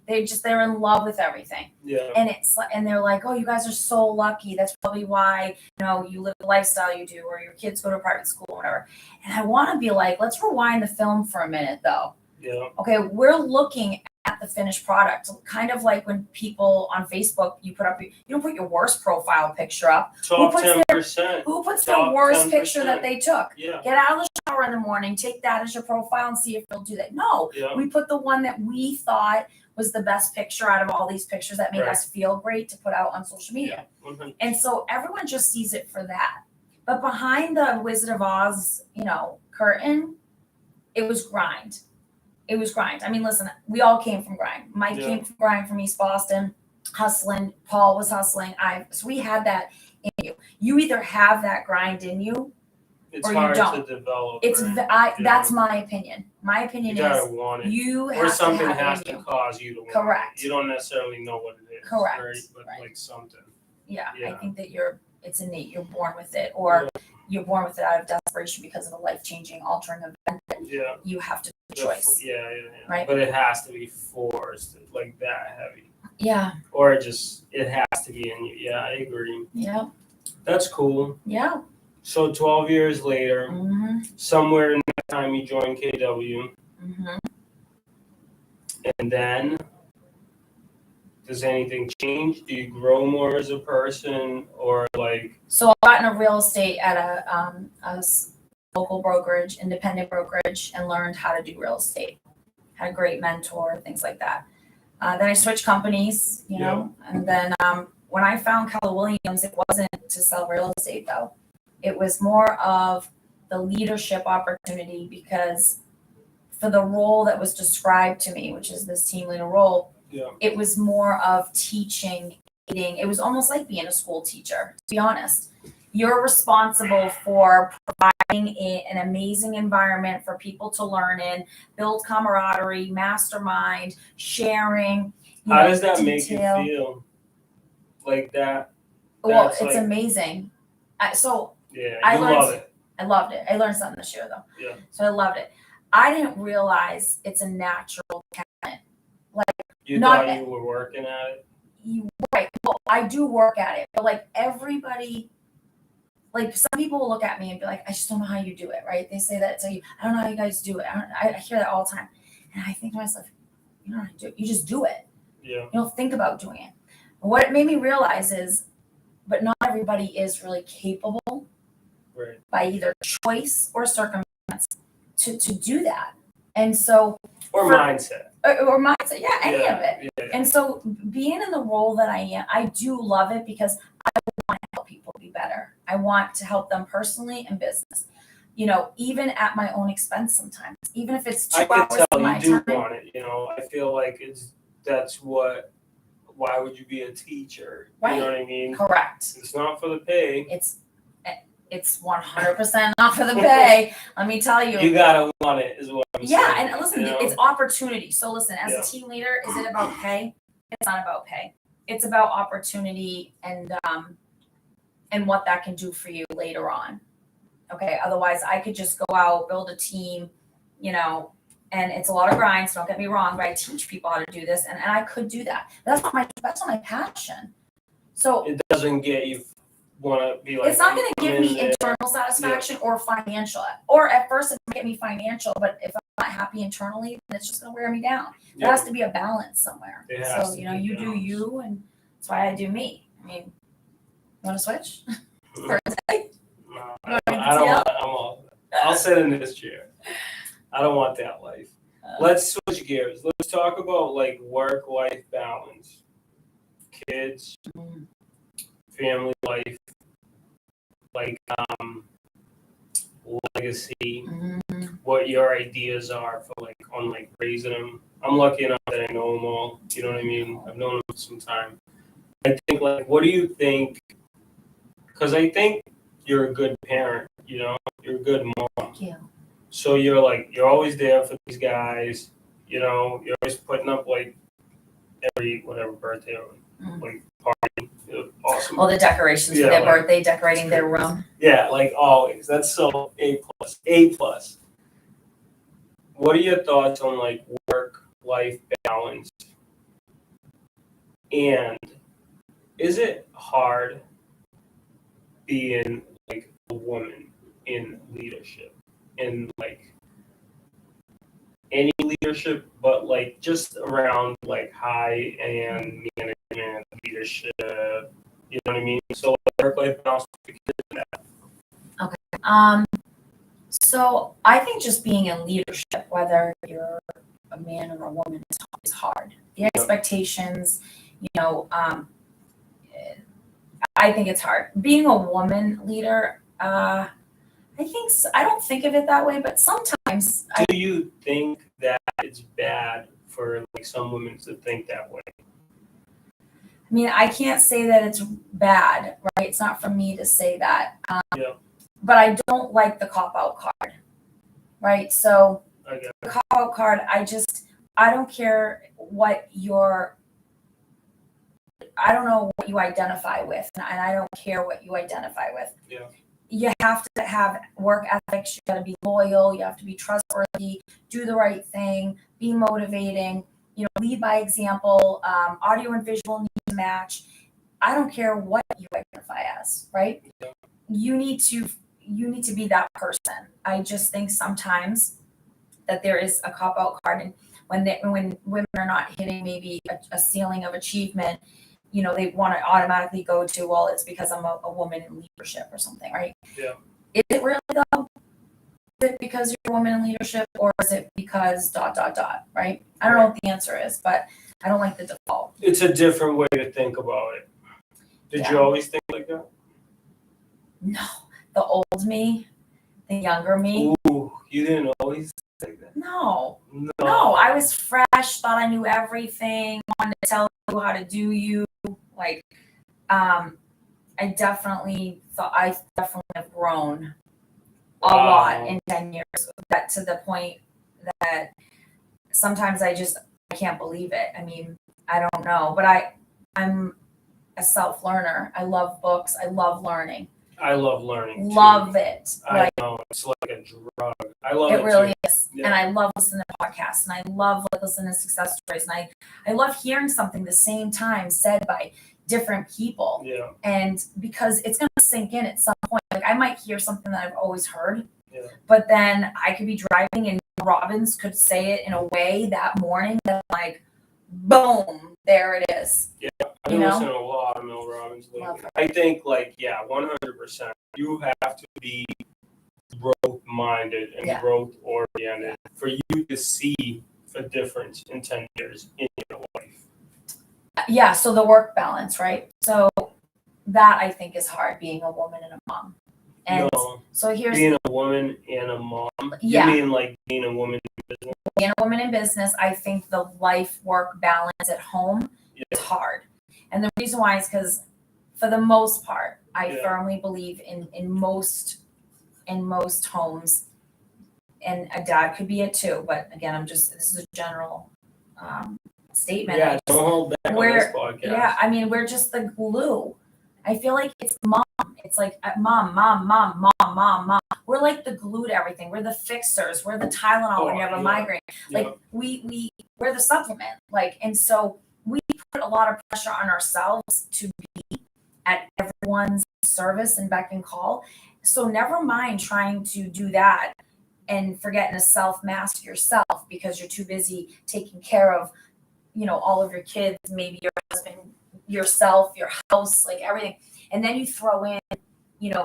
Speaker 2: they're in love with everything.
Speaker 1: Yeah.
Speaker 2: And they're like, oh, you guys are so lucky. That's probably why, you live the lifestyle you do, or your kids go to private school or whatever. And I want to be like, let's rewind the film for a minute though.
Speaker 1: Yeah.
Speaker 2: Okay, we're looking at the finished product, kind of like when people on Facebook, you don't put your worst profile picture up.
Speaker 1: Top 10%.
Speaker 2: Who puts
Speaker 1: Top
Speaker 2: the worst
Speaker 1: 10%.
Speaker 2: picture that they took?
Speaker 1: Yeah.
Speaker 2: Get out of the shower in the morning, take that as your profile and see if they'll do that. No,
Speaker 1: Yeah.
Speaker 2: we put the one that we thought was the best picture out of all these pictures that made us feel great to put out on social media.
Speaker 1: Yeah. 100%.
Speaker 2: And so everyone just sees it for that. But behind the Wizard of Oz, curtain, it was grind. It was grind. I mean, listen, we all came from grind. Mike came from grind from East Boston, hustling. Paul was hustling. So we had that in you. You either have that grind in you,
Speaker 1: It's
Speaker 2: or
Speaker 1: hard
Speaker 2: you don't.
Speaker 1: to develop.
Speaker 2: It's that's my opinion. My opinion
Speaker 1: you gotta
Speaker 2: is
Speaker 1: want it.
Speaker 2: you
Speaker 1: Or
Speaker 2: have
Speaker 1: something
Speaker 2: to have
Speaker 1: has
Speaker 2: it in
Speaker 1: to
Speaker 2: you.
Speaker 1: cause you to want
Speaker 2: Correct.
Speaker 1: it. You don't necessarily know what it is.
Speaker 2: Correct.
Speaker 1: Right? But
Speaker 2: Right.
Speaker 1: like something.
Speaker 2: Yeah, I
Speaker 1: Yeah.
Speaker 2: think that it's innate. You're born with it, or you're born with it out of desperation because of a life-changing, altering event that
Speaker 1: Yeah.
Speaker 2: you have to do a choice.
Speaker 1: Yeah.
Speaker 2: Right.
Speaker 1: But it has to be forced, like that heavy.
Speaker 2: Yeah.
Speaker 1: Or it has to be in you. Yeah, I agree.
Speaker 2: Yeah.
Speaker 1: That's cool.
Speaker 2: Yeah.
Speaker 1: So 12 years later,
Speaker 2: Mm-hmm.
Speaker 1: somewhere in that time you joined KW,
Speaker 2: Mm-hmm.
Speaker 1: and then does anything change? Do you grow more as a person, or like?
Speaker 2: So I got into real estate at a local brokerage, independent brokerage, and learned how to do real estate. Had a great mentor, things like that. Then I switched companies, and then when I found Keller Williams, it wasn't to sell real estate though. It was more of the leadership opportunity, because for the role that was described to me, which is this team leader role, it was more of teaching, aiding. It was almost like being a school teacher, to be honest. You're responsible for providing an amazing environment for people to learn in, build camaraderie, mastermind, sharing.
Speaker 1: How does that make you
Speaker 2: detail.
Speaker 1: feel? Like that?
Speaker 2: Well,
Speaker 1: That's
Speaker 2: it's
Speaker 1: like-
Speaker 2: amazing.
Speaker 1: Yeah,
Speaker 2: I
Speaker 1: you
Speaker 2: learned-
Speaker 1: love it.
Speaker 2: I loved it. I learned something this year though.
Speaker 1: Yeah.
Speaker 2: So I loved it. I didn't realize it's a natural talent. Like
Speaker 1: You
Speaker 2: not
Speaker 1: thought you were working at it?
Speaker 2: right. Well, I do work at it, but like everybody, like some people will look at me and be like, I just don't know how you do it, right? They say that to you. I don't know how you guys do it. I hear that all the time. And I think to myself, you know how to do it. You just do it.
Speaker 1: Yeah.
Speaker 2: You don't think about doing it. And what it made me realize is, but not everybody is really capable
Speaker 1: Right.
Speaker 2: by either choice or circumstance to do that. And so
Speaker 1: Mindset.
Speaker 2: Or mindset, yeah, any of it.
Speaker 1: Yeah.
Speaker 2: And so being in the role that I am, I do love it because I want to help people be better. I want to help them personally and business. You know, even at my own expense sometimes, even if it's 2 hours of my
Speaker 1: I can tell you do
Speaker 2: time.
Speaker 1: want it, I feel like why would you be a teacher?
Speaker 2: Right.
Speaker 1: You know what I mean?
Speaker 2: Correct.
Speaker 1: It's not for the pay.
Speaker 2: It's 100% not for the pay. Let me tell you.
Speaker 1: You gotta want it, is what I'm saying.
Speaker 2: Yeah, and listen, it's opportunity. So listen, as
Speaker 1: Yeah.
Speaker 2: a team leader, is it about pay? It's not about pay. It's about opportunity and what that can do for you later on. Okay. Otherwise, I could just go out, build a team, and it's a lot of grind. So don't get me wrong, but I teach people how to do this, and I could do that. But that's not my passion. So
Speaker 1: it doesn't get you want to be like.
Speaker 2: It's not going to give me internal satisfaction or financial. Or at first, it might get me financial, but if I'm not happy internally, then it's just going to wear me down. There has to be a balance somewhere. So you do you, and that's why I do me. I mean, you want to switch?
Speaker 1: No, I'll sit in this chair. I don't want that life. Let's switch gears. Let's talk about like work-life balance, kids, family life, like legacy. What your ideas are for on raising them. I'm lucky enough that I know them all. You know what I mean? I've known them for some time. I think what do you think? Because I think you're a good parent. You're a good mom.
Speaker 2: Thank you.
Speaker 1: So you're always there for these guys. You're always putting up every whatever birthday or party. Awesome.
Speaker 2: All the decorations for their birthday, decorating their room.
Speaker 1: Yeah, always. That's so A+. A+. What are your thoughts on work-life balance? And is it hard being a woman in leadership? In any leadership, but just around high-end management leadership, you know what I mean? So work-life balance.
Speaker 2: Okay. So I think just being in leadership, whether you're a man or a woman, is hard. The expectations, I think it's hard. Being a woman leader, I don't think of it that way, but sometimes.
Speaker 1: Do you think that it's bad for some women to think that way?
Speaker 2: I mean, I can't say that it's bad, right? It's not for me to say that. But I don't like the cop-out card, right? So the cop-out card, I don't care I don't know what you identify with, and I don't care what you identify with.
Speaker 1: Yeah.
Speaker 2: You have to have work ethics. You got to be loyal. You have to be trustworthy. Do the right thing. Be motivating. Lead by example. Audio and visual need to match. I don't care what you identify as, right?
Speaker 1: Yeah.
Speaker 2: You need to be that person. I just think sometimes that there is a cop-out card, and when women are not hitting maybe a ceiling of achievement, they want to automatically go to, well, it's because I'm a woman in leadership or something, right?
Speaker 1: Yeah.
Speaker 2: Is it really though? Is it because you're a woman in leadership, or is it because ... right? I don't know what the answer is, but I don't like the default.
Speaker 1: It's a different way to think about it. Did you always think like that?
Speaker 2: No. The old me, the younger me.
Speaker 1: Ooh, you didn't always think that?
Speaker 2: No, I was fresh, thought I knew everything, wanted to tell you how to do you. I definitely have grown a lot in 10 years. That to the point that sometimes I can't believe it. I mean, I don't know, but I'm a self-learner. I love books. I love learning.
Speaker 1: I love learning.
Speaker 2: Love
Speaker 1: too.
Speaker 2: it.
Speaker 1: I know it's like a drug. I love it.
Speaker 2: It really
Speaker 1: too.
Speaker 2: is.
Speaker 1: Yeah.
Speaker 2: And I love listening to podcasts, and I love listening to success stories, and I love hearing something the same time said by different people.
Speaker 1: Yeah.
Speaker 2: And because it's going to sink in at some point. Like I might hear something that I've always heard,
Speaker 1: Yeah.
Speaker 2: but then I could be driving and Robbins could say it in a way that morning that like, boom, there it is.
Speaker 1: Yeah. I've been listening to a lot of Mel Robbins lately. I think 100%. You have to be growth minded and growth oriented for you to see a difference in 10 years in your life.
Speaker 2: Yeah, so the work balance, right? So that I think is hard, being a woman and a mom. And so here's
Speaker 1: being a woman and a mom.
Speaker 2: Yeah.
Speaker 1: You mean like being a woman in business?
Speaker 2: Being a woman in business, I think the life work balance at home is hard. And the reason why is because for the most part, I firmly believe in most homes, and a dad could be it too, but again, this is a general statement.
Speaker 1: Yeah, don't hold back on this podcast.
Speaker 2: Yeah, I mean, we're just the glue. I feel like it's mom. It's like mom. We're like the glue to everything. We're the fixers. We're the Tylenol when you have a migraine. Like we're the supplement. Like, and so we put a lot of pressure on ourselves to be at everyone's service and beck and call. So never mind trying to do that and forgetting to self-master yourself because you're too busy taking care of, all of your kids, maybe your husband, yourself, your house, like everything. And then you throw in,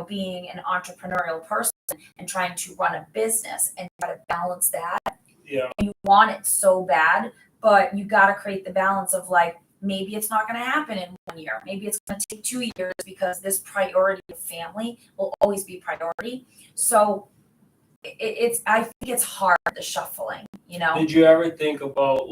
Speaker 2: being an entrepreneurial person and trying to run a business and try to balance that.
Speaker 1: Yeah.
Speaker 2: And you want it so bad, but you got to create the balance of like, maybe it's not going to happen in 1 year. Maybe it's going to take 2 years because this priority of family will always be priority. So I think it's hard, the shuffling,
Speaker 1: Did you ever think about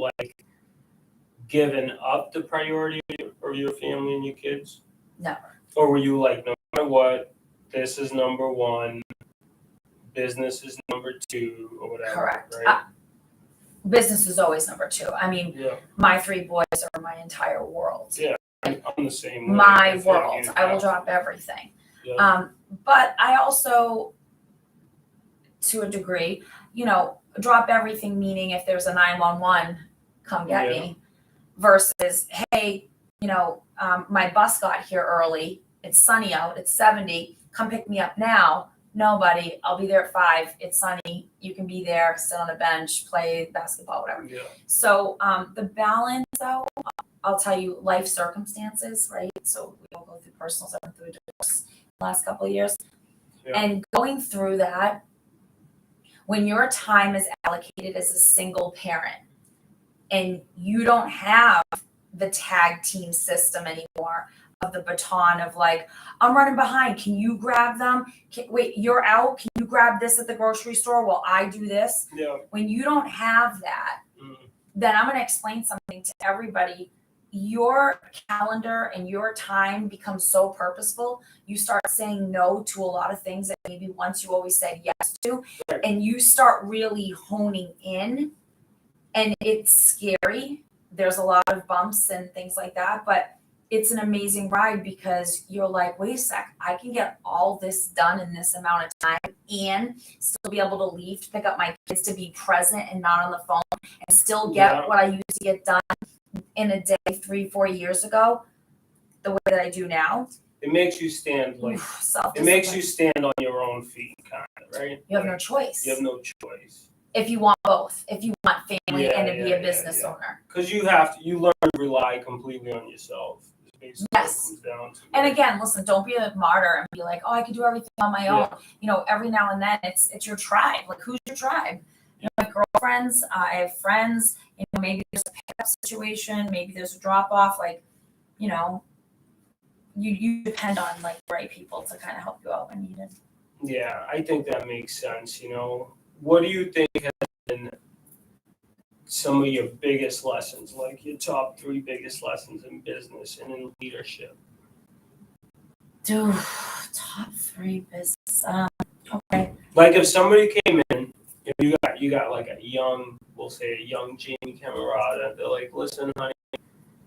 Speaker 1: giving up the priority of your family and your kids?
Speaker 2: Never.
Speaker 1: Or were you like, no matter what, this is number one, business is number two, or whatever?
Speaker 2: Correct.
Speaker 1: Right?
Speaker 2: Business is always number two. I mean, my 3 boys are my entire world.
Speaker 1: Yeah, I'm the same way.
Speaker 2: My world. I will drop everything.
Speaker 1: Yeah.
Speaker 2: But I also, to a degree, drop everything, meaning if there's a 911, come get me, versus, hey, my bus got here early. It's sunny out. It's 70. Come pick me up now. No, buddy, I'll be there at 5. It's sunny. You can be there, sit on a bench, play basketball, whatever.
Speaker 1: Yeah.
Speaker 2: So the balance, though, I'll tell you, life circumstances, right? So we all go through personals. I went through a divorce the last couple of years. Yeah. And going through that, when your time is allocated as a single parent and you don't have the tag team system anymore of the baton of like, I'm running behind. Can you grab them? Wait, you're out. Can you grab this at the grocery store while I do this?
Speaker 1: Yeah.
Speaker 2: When you don't have that, then I'm going to explain something to everybody. Your calendar and your time becomes so purposeful. You start saying no to a lot of things that maybe once you always said yes to, and you start really honing in, and it's scary. There's a lot of bumps and things like that, but it's an amazing ride because you're like, wait a sec, I can get all this done in this amount of time and still be able to leave to pick up my kids, to be present and not on the phone, and still get what I used to get done in a day 3-4 years ago, the way that I do now.
Speaker 1: It makes you stand it makes you stand on your own feet, kind of, right?
Speaker 2: You have no choice.
Speaker 1: You have no choice.
Speaker 2: If you want both, if you want family and to be a business owner.
Speaker 1: Because you learn to rely completely on yourself.
Speaker 2: Yes. And again, listen, don't be a martyr and be like, oh, I can do everything on my own. Every now and then it's your tribe. Like, who's your tribe? I have girlfriends, I have friends, maybe there's a pickup situation, maybe there's a drop off, you depend on the right people to kind of help you out when needed.
Speaker 1: Yeah, I think that makes sense. What do you think has been some of your biggest lessons, like your top 3 biggest lessons in business and in leadership?
Speaker 2: Dude, top 3 business. Okay.
Speaker 1: Like if somebody came in, if you got like a young Jamie Cammarata, they're like, listen, honey,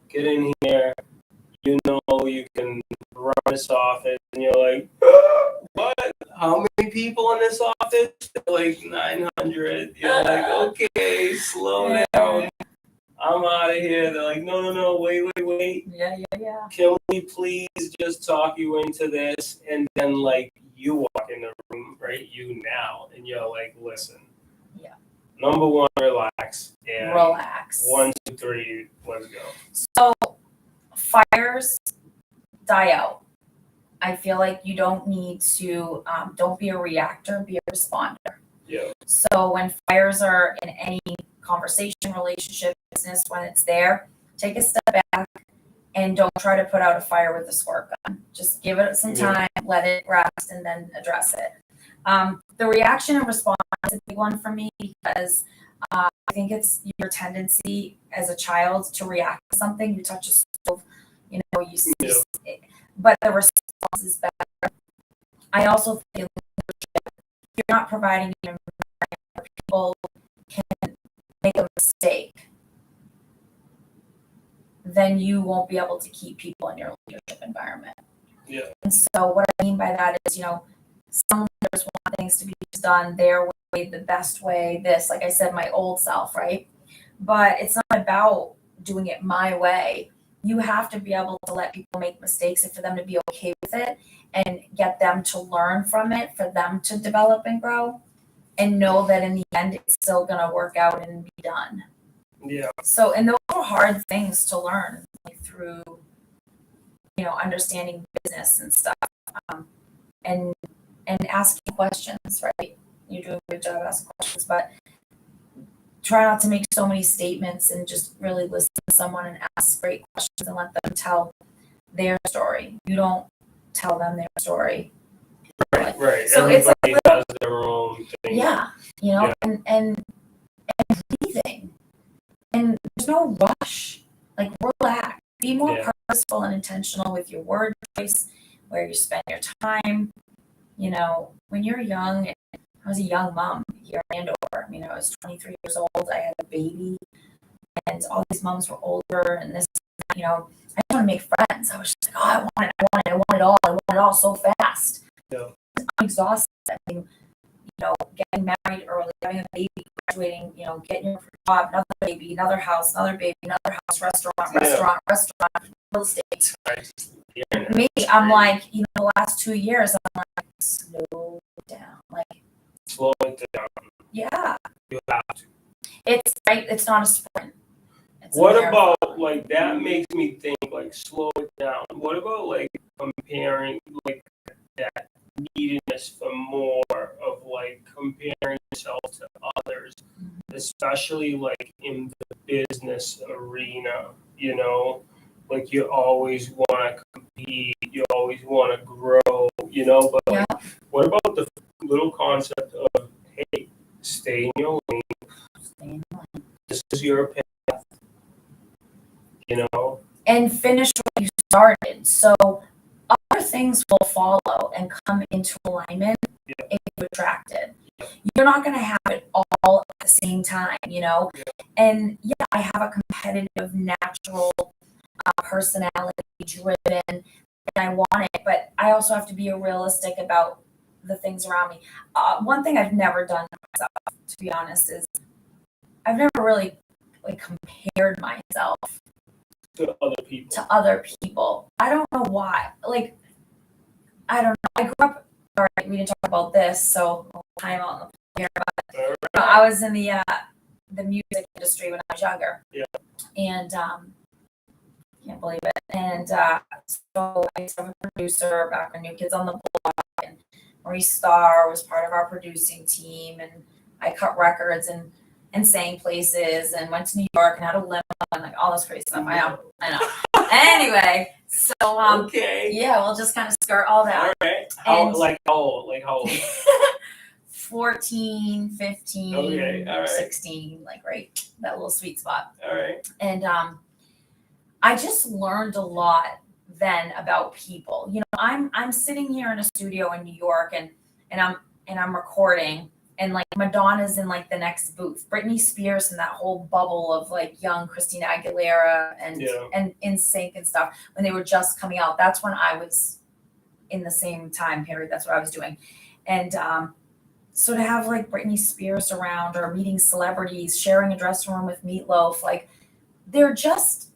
Speaker 1: get in here. you know, you can run this office, and you're like, what? How many people in this office? They're like 900. You're like, okay, slow down. I'm out of here. They're like, no, wait.
Speaker 2: Yeah.
Speaker 1: Can we please just talk you into this? And then, like, you walk in the room, right? You now, and you're like, listen.
Speaker 2: Yeah.
Speaker 1: Number one, relax. And
Speaker 2: Relax.
Speaker 1: 1, 2, 3, let's go.
Speaker 2: So fires die out. I feel like you don't need to, don't be a reactor, be a responder.
Speaker 1: Yeah.
Speaker 2: So when fires are in any conversation, relationship, business, when it's there, take a step back and don't try to put out a fire with a squirt gun. Just give it some time, let it rest, and then address it. The reaction and response is a big one for me because I think it's your tendency as a child to react to something. You touch a stove, you know, you see, but the response is better. I also think you're not providing an environment where people can make a mistake, then you won't be able to keep people in your leadership environment.
Speaker 1: Yeah.
Speaker 2: And so what I mean by that is, you know, some leaders want things to be done their way, the best way, this, like I said, my old self, right? But it's not about doing it my way. You have to be able to let people make mistakes and for them to be okay with it and get them to learn from it, for them to develop and grow and know that in the end it's still going to work out and be done.
Speaker 1: Yeah.
Speaker 2: So, and those are hard things to learn, like, through, you know, understanding business and stuff, and asking questions, right? You do a good job asking questions, but try not to make so many statements and just really listen to someone and ask great questions and let them tell their story. You don't tell them their story.
Speaker 1: Right.
Speaker 2: So
Speaker 1: everybody
Speaker 2: it's like little,
Speaker 1: has their own thing.
Speaker 2: yeah, you know, and breathing. And there's no rush. Like, relax. Be more purposeful and intentional with your word choice, where you spend your time. You know, when you're young, I was a young mom here in Andover. You know, I was 23 years old. I had a baby, and all these moms were older, and this, you know, I just want to make friends. I was just like, oh, I want it all so fast.
Speaker 1: Yeah.
Speaker 2: I'm exhausted. I mean, you know, getting married early, having a baby, graduating, you know, getting your job, another baby, another house, another baby, another house, restaurant, real estate.
Speaker 1: Yeah.
Speaker 2: Me, I'm like, you know, the last 2 years, I'm like, slow down. Like,
Speaker 1: slow it down.
Speaker 2: Yeah.
Speaker 1: You have to.
Speaker 2: It's right. It's not a sprint. It's
Speaker 1: what about, like, that makes me think, like, slow it down. What about, like, comparing, like, that neediness for more of, like, comparing yourself to others, especially, like, in the business arena, you know? Like, you always want to compete, you always want to grow, you know? But, like, what about the little concept of, hey, stay in your lane. This is your path, you know? And
Speaker 2: finish what you started. So other things will follow and come into alignment if you're attracted. You're not going to have it all at the same time, you know? And yeah, I have a competitive, natural personality, driven, and I want it, but I also have to be realistic about the things around me. One thing I've never done to myself, to be honest, is I've never really, like, compared myself
Speaker 1: to
Speaker 2: other people. I don't know why. Like, I don't know. I grew up. All right, we didn't talk about this, so time on here. But I was in the music industry when I was younger. Yeah. And can't believe it. And so I used to have a producer back when New Kids on the Block, and Marie Starr was part of our producing team, and I cut records and sang places and went to New York and had a limo and, like, all this crazy stuff. I know. Anyway, so
Speaker 1: okay.
Speaker 2: Yeah, we'll just kind of skirt all that.
Speaker 1: All right. How old?
Speaker 2: 14, 15,
Speaker 1: okay. All right.
Speaker 2: 16, like, right, that little sweet spot.
Speaker 1: All right.
Speaker 2: And I just learned a lot then about people. You know, I'm sitting here in a studio in New York and I'm recording and like Madonna's in like the next booth, Britney Spears and that whole bubble of like young Christina Aguilera and NSYNC and stuff when they were just coming out. That's when I was in the same time period. That's what I was doing. And so to have like Britney Spears around or meeting celebrities, sharing a dressing room with Meatloaf, like they're just,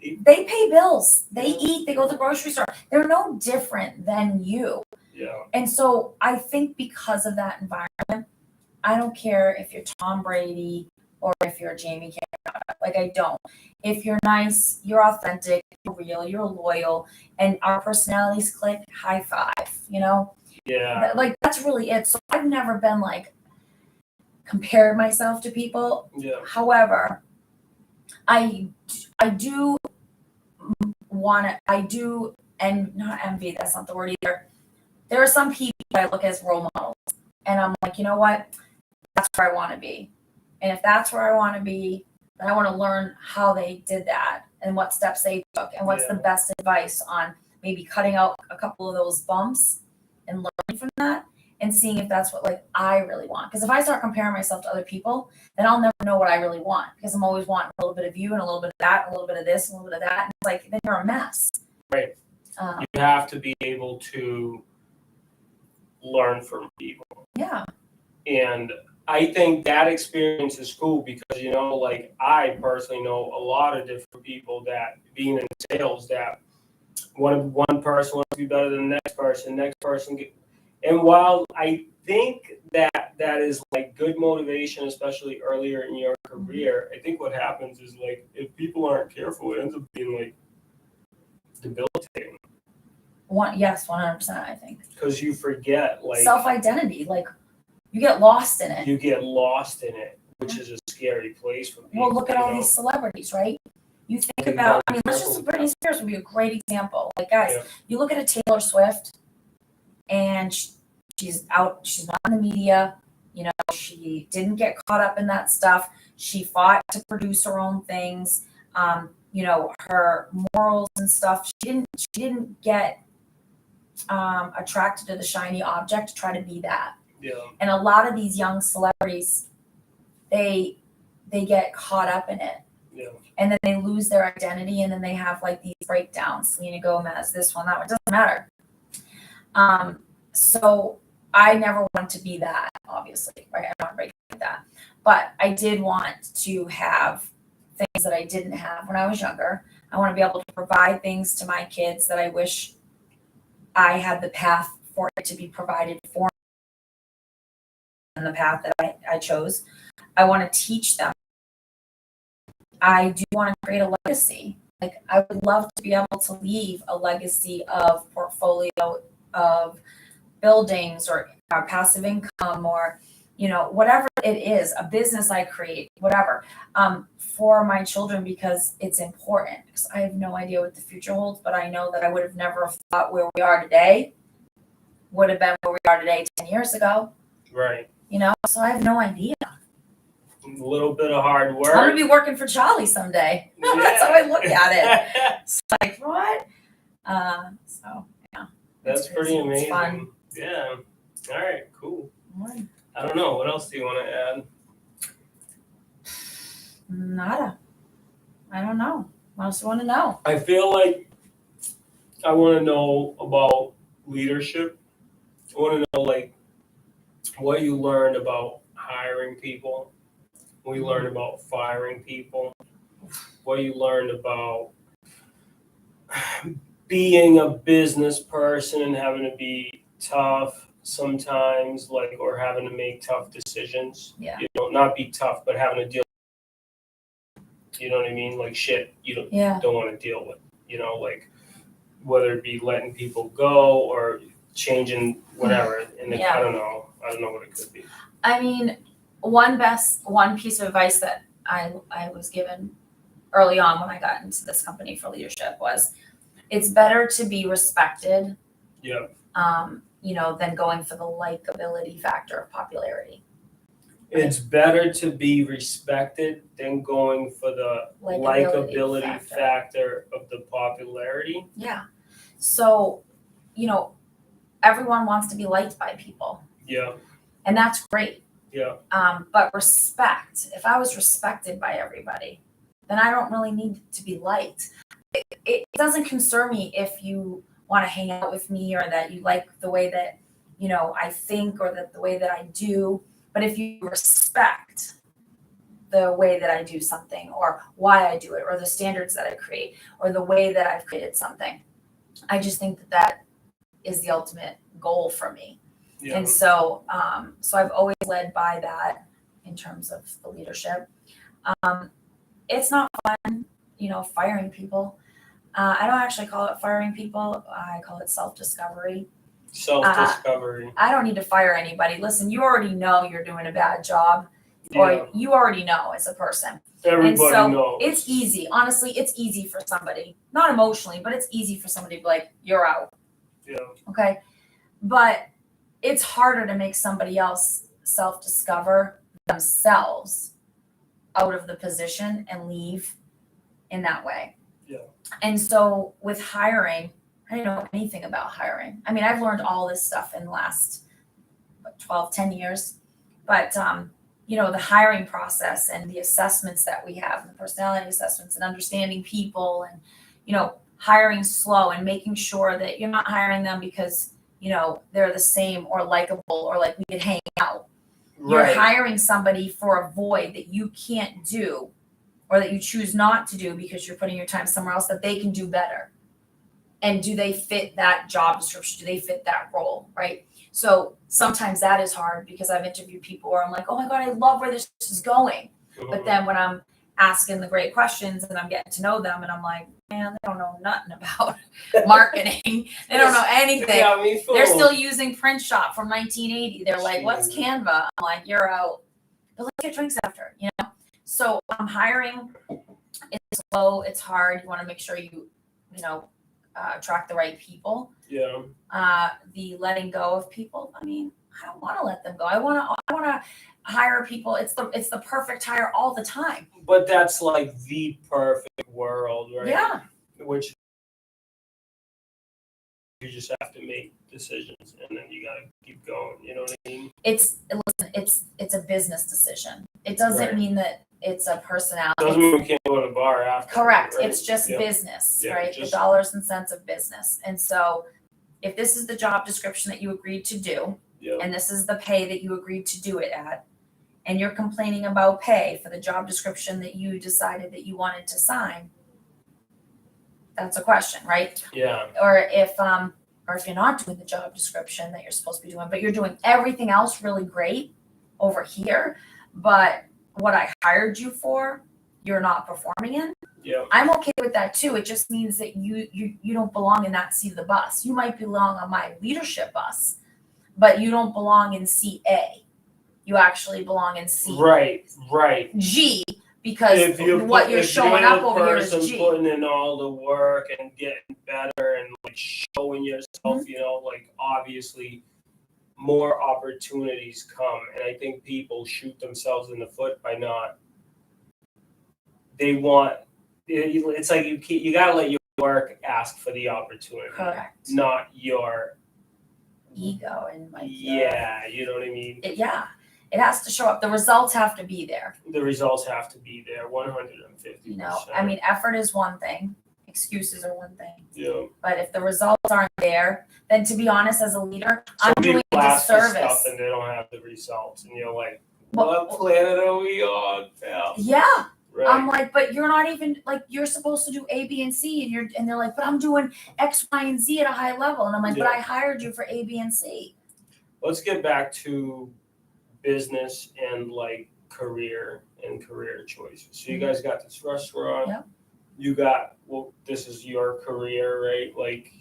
Speaker 2: they pay bills, they eat, they go to the grocery store. They're no different than you.
Speaker 1: Yeah.
Speaker 2: And so I think because of that environment, I don't care if you're Tom Brady or if you're Jamie Cammarata. Like I don't. If you're nice, you're authentic, you're real, you're loyal, and our personalities click, high five, you know?
Speaker 1: Yeah.
Speaker 2: Like that's really it. So I've never been like compared myself to people.
Speaker 1: Yeah.
Speaker 2: However, I do and not envy, that's not the word either. There are some people I look as role models and I'm like, you know what? That's where I want to be. And if that's where I want to be, then I want to learn how they did that and what steps they took and what's the best advice on maybe cutting out a couple of those bumps and learning from that and seeing if that's what like I really want. Because if I start comparing myself to other people, then I'll never know what I really want because I'm always wanting a little bit of you and a little bit of that, and a little bit of this, and a little bit of that. And it's like, then you're a mess.
Speaker 1: Right. You have to be able to learn from people.
Speaker 2: Yeah.
Speaker 1: And I think that experience is cool because, you know, like I personally know a lot of different people that being in sales that one person wants to be better than the next person. And while I think that is like good motivation, especially earlier in your career, I think what happens is like if people aren't careful, it ends up being like debilitating.
Speaker 2: 100%, I think.
Speaker 1: Because you forget like
Speaker 2: self-identity, like you get lost in it.
Speaker 1: You get lost in it, which is a scary place for people.
Speaker 2: Well, look at all these celebrities, right? You think about, I mean, let's just, Britney Spears would be a great example. Like, guys, you look at a Taylor Swift, and she's not in the media. You know, she didn't get caught up in that stuff. She fought to produce her own things. You know, her morals and stuff. She didn't get attracted to the shiny object to try to be that.
Speaker 1: Yeah.
Speaker 2: And a lot of these young celebrities, they get caught up in it.
Speaker 1: Yeah.
Speaker 2: And then they lose their identity, and then they have like these breakdowns. Selena Gomez, this one, that one, it doesn't matter. So I never want to be that, obviously, right? I don't want to break like that. But I did want to have things that I didn't have when I was younger. I want to be able to provide things to my kids that I wish I had the path for it to be provided for me in the path that I chose. I want to teach them. I do want to create a legacy. Like I would love to be able to leave a legacy of portfolio of buildings or passive income or, you know, whatever it is, a business I create, whatever, for my children because it's important. Because I have no idea what the future holds, but I know that I would have never thought where we are today would have been where we are today 10 years ago.
Speaker 1: Right.
Speaker 2: You know, so I have no idea.
Speaker 1: A little bit of hard work.
Speaker 2: I'm gonna be working for Charlie someday.
Speaker 1: Yeah.
Speaker 2: That's how I look at it. It's like what? So yeah.
Speaker 1: That's pretty amazing.
Speaker 2: It's fun.
Speaker 1: Yeah. All right. Cool.
Speaker 2: Right.
Speaker 1: I don't know. What else do you want to add?
Speaker 2: Nada. I don't know. What else do you want to know?
Speaker 1: I feel like I want to know about leadership. I want to know like what you learned about hiring people, what you learned about firing people, what you learned about being a business person and having to be tough sometimes, like, or having to make tough decisions.
Speaker 2: Yeah.
Speaker 1: You know, not be tough, but having to deal. You know what I mean? Like shit you don't want to deal with. You know, like whether it be letting people go or changing whatever. And I don't know what it could be.
Speaker 2: I mean, one piece of advice that I was given early on when I got into this company for leadership was it's better to be respected.
Speaker 1: Yeah.
Speaker 2: You know, than going for the likability factor of popularity.
Speaker 1: It's better to be respected than going for the likability factor of the popularity.
Speaker 2: Yeah. So, you know, everyone wants to be liked by people.
Speaker 1: Yeah.
Speaker 2: And that's great.
Speaker 1: Yeah.
Speaker 2: But respect, if I was respected by everybody, then I don't really need to be liked. It doesn't concern me if you want to hang out with me or that you like the way that, I think or that the way that I do. But if you respect the way that I do something or why I do it or the standards that I create or the way that I've created something, I just think that that is the ultimate goal for me.
Speaker 1: Yeah.
Speaker 2: And so, so I've always led by that in terms of the leadership. It's not fun, firing people. I don't actually call it firing people. I call it self-discovery.
Speaker 1: Self-discovery.
Speaker 2: I don't need to fire anybody. Listen, you already know you're doing a bad job, or you already know as a person.
Speaker 1: Everybody knows.
Speaker 2: It's easy. Honestly, it's easy for somebody, not emotionally, but it's easy for somebody to be like, you're out.
Speaker 1: Yeah.
Speaker 2: Okay. But it's harder to make somebody else self-discover themselves out of the position and leave in that way.
Speaker 1: Yeah.
Speaker 2: And so with hiring, I didn't know anything about hiring. I mean, I've learned all this stuff in the last 10 years, but the hiring process and the assessments that we have, the personality assessments and understanding people and, hiring slow and making sure that you're not hiring them because, they're the same or likable or like we could hang out. You're hiring somebody for a void that you can't do or that you choose not to do because you're putting your time somewhere else that they can do better. And do they fit that job description? Do they fit that role? Right. So sometimes that is hard because I've interviewed people where I'm like, oh my God, I love where this is going. But then when I'm asking the great questions and I'm getting to know them and I'm like, man, they don't know nothing about marketing. They don't know anything.
Speaker 1: Yeah,
Speaker 2: they're still using print shop from 1980. They're like, what's Canva? I'm like, you're out. But let's get drinks after, So I'm hiring. It's slow. It's hard. You want to make sure you attract the right people.
Speaker 1: Yeah.
Speaker 2: The letting go of people. I mean, I don't want to let them go. I want to hire people. It's the perfect hire all the time.
Speaker 1: But that's like the perfect world, right?
Speaker 2: Yeah.
Speaker 1: Which you just have to make decisions and then you gotta keep going. You know what I mean?
Speaker 2: It's a business decision. It doesn't mean that it's a personality.
Speaker 1: It doesn't mean we can't go to the bar after.
Speaker 2: Correct.
Speaker 1: Right?
Speaker 2: It's just business, right?
Speaker 1: Just,
Speaker 2: the dollars and cents of business. And so if this is the job description that you agreed to do, and this is the pay that you agreed to do it at, and you're complaining about pay for the job description that you decided that you wanted to sign, that's a question, right?
Speaker 1: Yeah.
Speaker 2: Or if you're not doing the job description that you're supposed to be doing, but you're doing everything else really great over here, but what I hired you for, you're not performing in.
Speaker 1: Yeah.
Speaker 2: I'm okay with that too. It just means that you don't belong in that seat of the bus. You might belong on my leadership bus, but you don't belong in seat A. You actually belong in seat G, because what you're showing up over here is G.
Speaker 1: Putting in all the work and getting better and like showing yourself, like obviously more opportunities come. And I think people shoot themselves in the foot by not. It's like you gotta let your work ask for the opportunity.
Speaker 2: Correct.
Speaker 1: Not your
Speaker 2: ego and like
Speaker 1: you know what I mean?
Speaker 2: It has to show up. The results have to be there.
Speaker 1: The results have to be there, 150%.
Speaker 2: I mean, effort is one thing. Excuses are one thing.
Speaker 1: Yeah.
Speaker 2: But if the results aren't there, then to be honest, as a leader, I'm doing a disservice.
Speaker 1: Stuff and they don't have the results, and you're like, what planet are we on, pal?
Speaker 2: Yeah.
Speaker 1: Right.
Speaker 2: I'm like, but you're not even like, you're supposed to do A, B, and C, and they're like, but I'm doing X, Y, and Z at a high level, and I'm like, but I hired you for A, B, and C. Let's
Speaker 1: get back to business and like career choices. So you guys got this restaurant.
Speaker 2: Yeah.
Speaker 1: You got, this is your career, right? Like,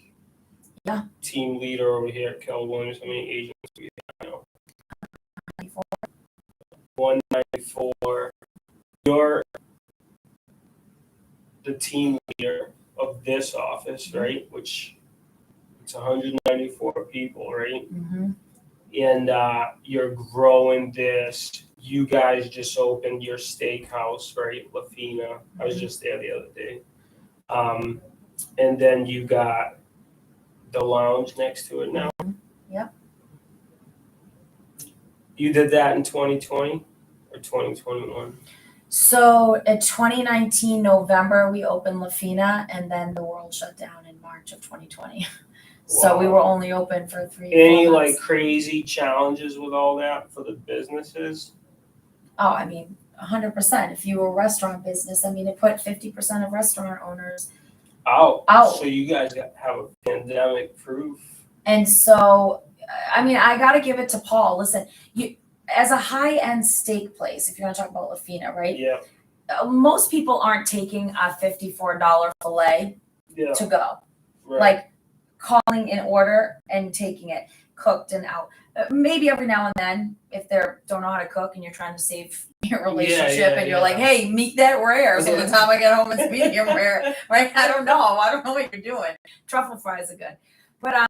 Speaker 1: team leader over here at Keller Williams. How many agents do we have now? 194. You're the team leader of this office, right? Which it's 194 people, right?
Speaker 2: Mm-hmm.
Speaker 1: And you're growing this. You guys just opened your steakhouse, right? La Fina. I was just there the other day. And then you got the lounge next to it now.
Speaker 2: Yep.
Speaker 1: You did that in 2020 or 2021?
Speaker 2: So in 2019 November, we opened La Fina, and then the world shut down in March of 2020. So we
Speaker 1: Wow.
Speaker 2: were only open for 3
Speaker 1: Any
Speaker 2: 4
Speaker 1: like
Speaker 2: months.
Speaker 1: crazy challenges with all that for the businesses?
Speaker 2: Oh, I mean, 100%. If you were a restaurant business, I mean, it put 50% of restaurant owners
Speaker 1: Out.
Speaker 2: out.
Speaker 1: So you guys have a pandemic proof.
Speaker 2: And so, I mean, I got to give it to Paul. Listen, you as a high-end steak place, if you're going to talk about La Fina, right?
Speaker 1: Yeah.
Speaker 2: Most people aren't taking a $54 filet
Speaker 1: Yeah.
Speaker 2: to go.
Speaker 1: Right.
Speaker 2: Like calling an order and taking it cooked and out. Maybe every now and then, if they don't know how to cook and you're trying to save your relationship and you're like, hey, meet that rare. So the time I get home, it's medium rare, right? I don't know what you're doing. Truffle fries are good. But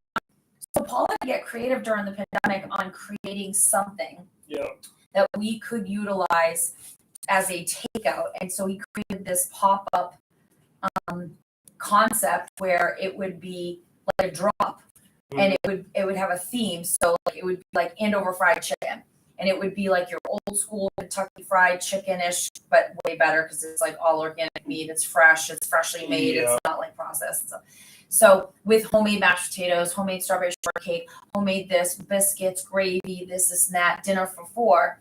Speaker 2: so Paul had to get creative during the pandemic on creating something that we could utilize as a takeout. And so he created this pop-up concept where it would be like a drop, and it would have a theme. So like it would be like Andover fried chicken, and it would be like your old school Kentucky fried chicken-ish, but way better because it's like all organic meat. It's fresh. It's freshly made.
Speaker 1: Yeah.
Speaker 2: It's not like processed. So with homemade mashed potatoes, homemade strawberry shortcake, homemade this, biscuits, gravy, this and that, dinner for 4.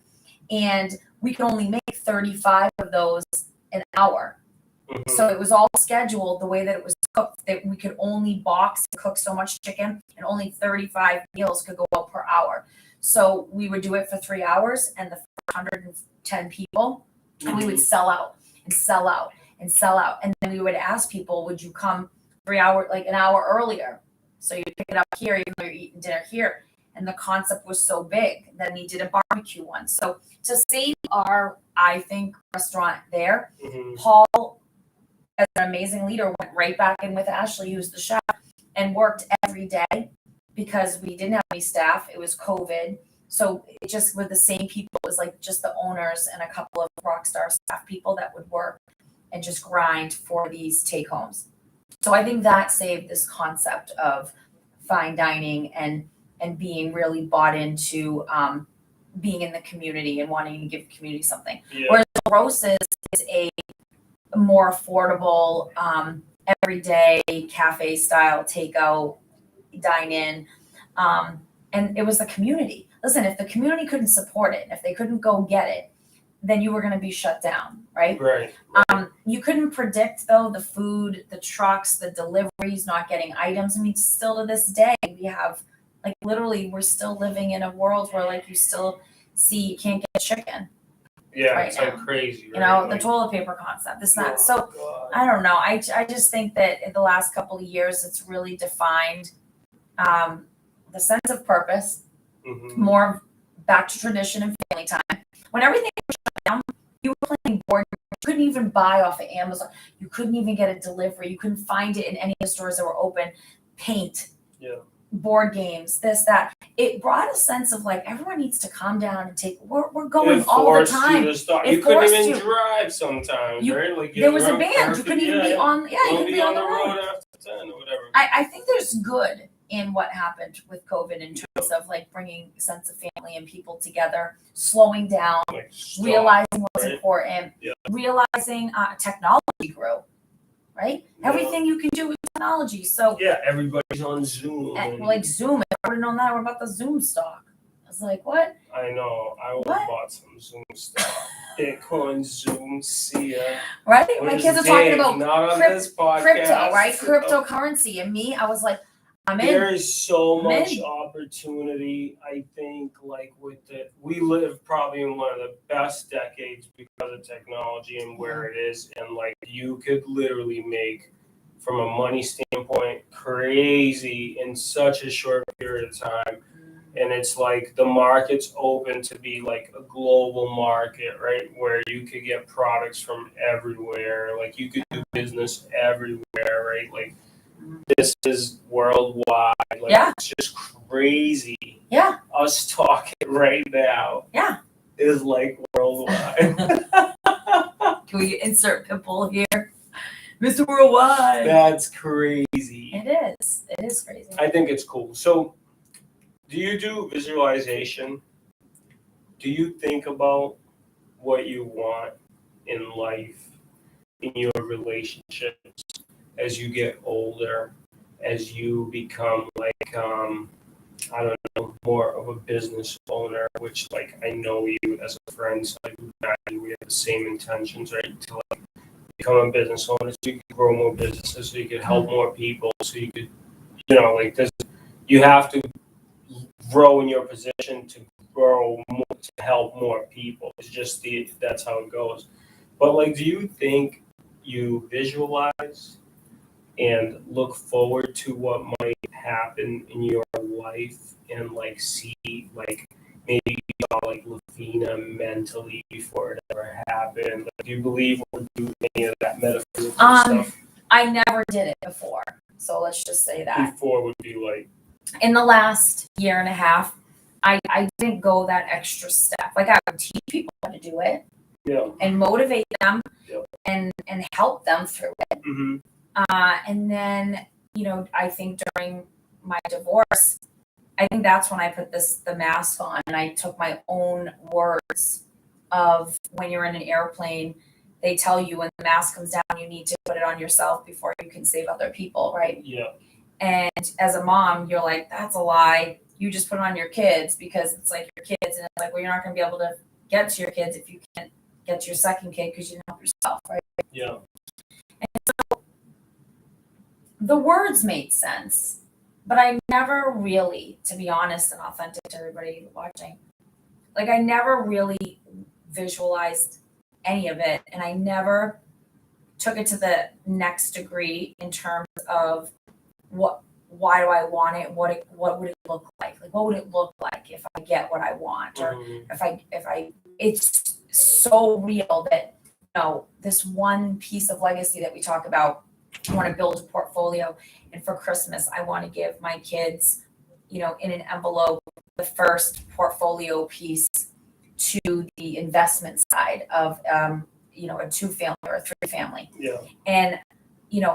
Speaker 2: And we could only make 35 of those an hour.
Speaker 1: Mhm.
Speaker 2: So it was all scheduled the way that it was cooked, that we could only box and cook so much chicken, and only 35 meals could go out per hour. So we would do it for 3 hours, and the 110 people, and we would sell out and sell out and sell out. And then we would ask people, would you come 3 hours, like an hour earlier? So you pick it up here, even though you're eating dinner here. And the concept was so big. Then we did a barbecue one. So to save our, I think, restaurant there, Paul, as an amazing leader, went right back in with Ashley, who's the chef, and worked every day because we didn't have any staff. It was COVID. So it just with the same people, it was like just the owners and a couple of rockstar staff people that would work and just grind for these take homes. So I think that saved this concept of fine dining and being really bought into being in the community and wanting to give the community something.
Speaker 1: Yeah.
Speaker 2: Whereas Roses is a more affordable, everyday cafe style takeout, dine in, and it was the community. Listen, if the community couldn't support it, if they couldn't go get it, then you were going to be shut down, right?
Speaker 1: Right.
Speaker 2: You couldn't predict though the food, the trucks, the deliveries, not getting items. I mean, still to this day, we have like literally we're still living in a world where like you still see you can't get chicken.
Speaker 1: Yeah,
Speaker 2: right
Speaker 1: it's
Speaker 2: now.
Speaker 1: like crazy, right?
Speaker 2: You know,
Speaker 1: Like,
Speaker 2: the toilet paper concept, this, that.
Speaker 1: oh,
Speaker 2: So
Speaker 1: God.
Speaker 2: I don't know. I just think that in the last couple of years, it's really defined the sense of purpose, more back to tradition and family time. When everything was shut down, you were playing board games. You couldn't even buy off of Amazon. You couldn't even get a delivery. You couldn't find it in any of the stores that were open. Paint, board games, this, that. It brought a sense of like everyone needs to calm down and take. We're going all the time.
Speaker 1: You couldn't even drive sometimes, right? Like
Speaker 2: there was a ban. You couldn't even be on. Yeah, you couldn't be on the road
Speaker 1: after 10 or whatever.
Speaker 2: I think there's good in what happened with COVID in terms of like bringing a sense of family and people together, slowing down,
Speaker 1: Like,
Speaker 2: realizing what's important,
Speaker 1: Yeah.
Speaker 2: realizing technology grew, right?
Speaker 1: Yeah.
Speaker 2: Everything you can do with technology. So
Speaker 1: yeah, everybody's on Zoom.
Speaker 2: like Zoom. If I would have known that, we're about the Zoom stock. I was like, what?
Speaker 1: I know. I would have bought some Zoom stock. Bitcoin, Zoom, see ya.
Speaker 2: Right? My kids are talking about
Speaker 1: not on this podcast.
Speaker 2: crypto, right? Cryptocurrency. And me, I was like, I'm in.
Speaker 1: There is so much opportunity. I think, like we live probably in one of the best decades because of technology and where it is, and like you could literally make, from a money standpoint, crazy in such a short period of time. And it's like the market's open to be like a global market, right? Where you could get products from everywhere. Like you could do business everywhere, right? Like this is worldwide. Like it's just crazy.
Speaker 2: Yeah.
Speaker 1: Us talking right now.
Speaker 2: Yeah.
Speaker 1: Is like worldwide.
Speaker 2: Can we insert Pitbull here? Mr. Worldwide.
Speaker 1: That's crazy.
Speaker 2: It is. It is crazy.
Speaker 1: I think it's cool. So do you do visualization? do you think about what you want in life, in your relationships, as you get older, as you become like, I don't know, more of a business owner, which like I know you as a friend, so like we have the same intentions, right? To like become a business owner, so you can grow more businesses, so you could help more people, so you could, like this, you have to grow in your position to grow more, to help more people. It's just that's how it goes. But like, do you think you visualize and look forward to what might happen in your life and like see like maybe you saw like Lavina mentally before it ever happened? Like, do you believe or do any of that metaphysical stuff?
Speaker 2: I never did it before, so let's just say that.
Speaker 1: Before would be like
Speaker 2: In the last year and a half, I didn't go that extra step. Like I would teach people how to do it,
Speaker 1: yeah,
Speaker 2: and motivate them,
Speaker 1: yeah,
Speaker 2: and help them through it.
Speaker 1: mm-hmm.
Speaker 2: And then, I think during my divorce, I think that's when I put the mask on, and I took my own words of when you're in an airplane, they tell you when the mask comes down, you need to put it on yourself before you can save other people, right?
Speaker 1: Yeah.
Speaker 2: And as a mom, you're like, that's a lie. You just put it on your kids because it's like your kids, and it's like, well, you're not going to be able to get to your kids if you can't get to your second kid because you didn't help yourself, right?
Speaker 1: Yeah.
Speaker 2: And so the words made sense, but I never really, to be honest and authentic to everybody watching, like I never really visualized any of it, and I never took it to the next degree in terms of why do I want it? What would it look like? Like what would it look like if I get what I want? Or if I it's so real that this one piece of legacy that we talk about, I want to build a portfolio, and for Christmas I want to give my kids, in an envelope, the first portfolio piece to the investment side of a 2-family or a 3-family.
Speaker 1: Yeah.
Speaker 2: And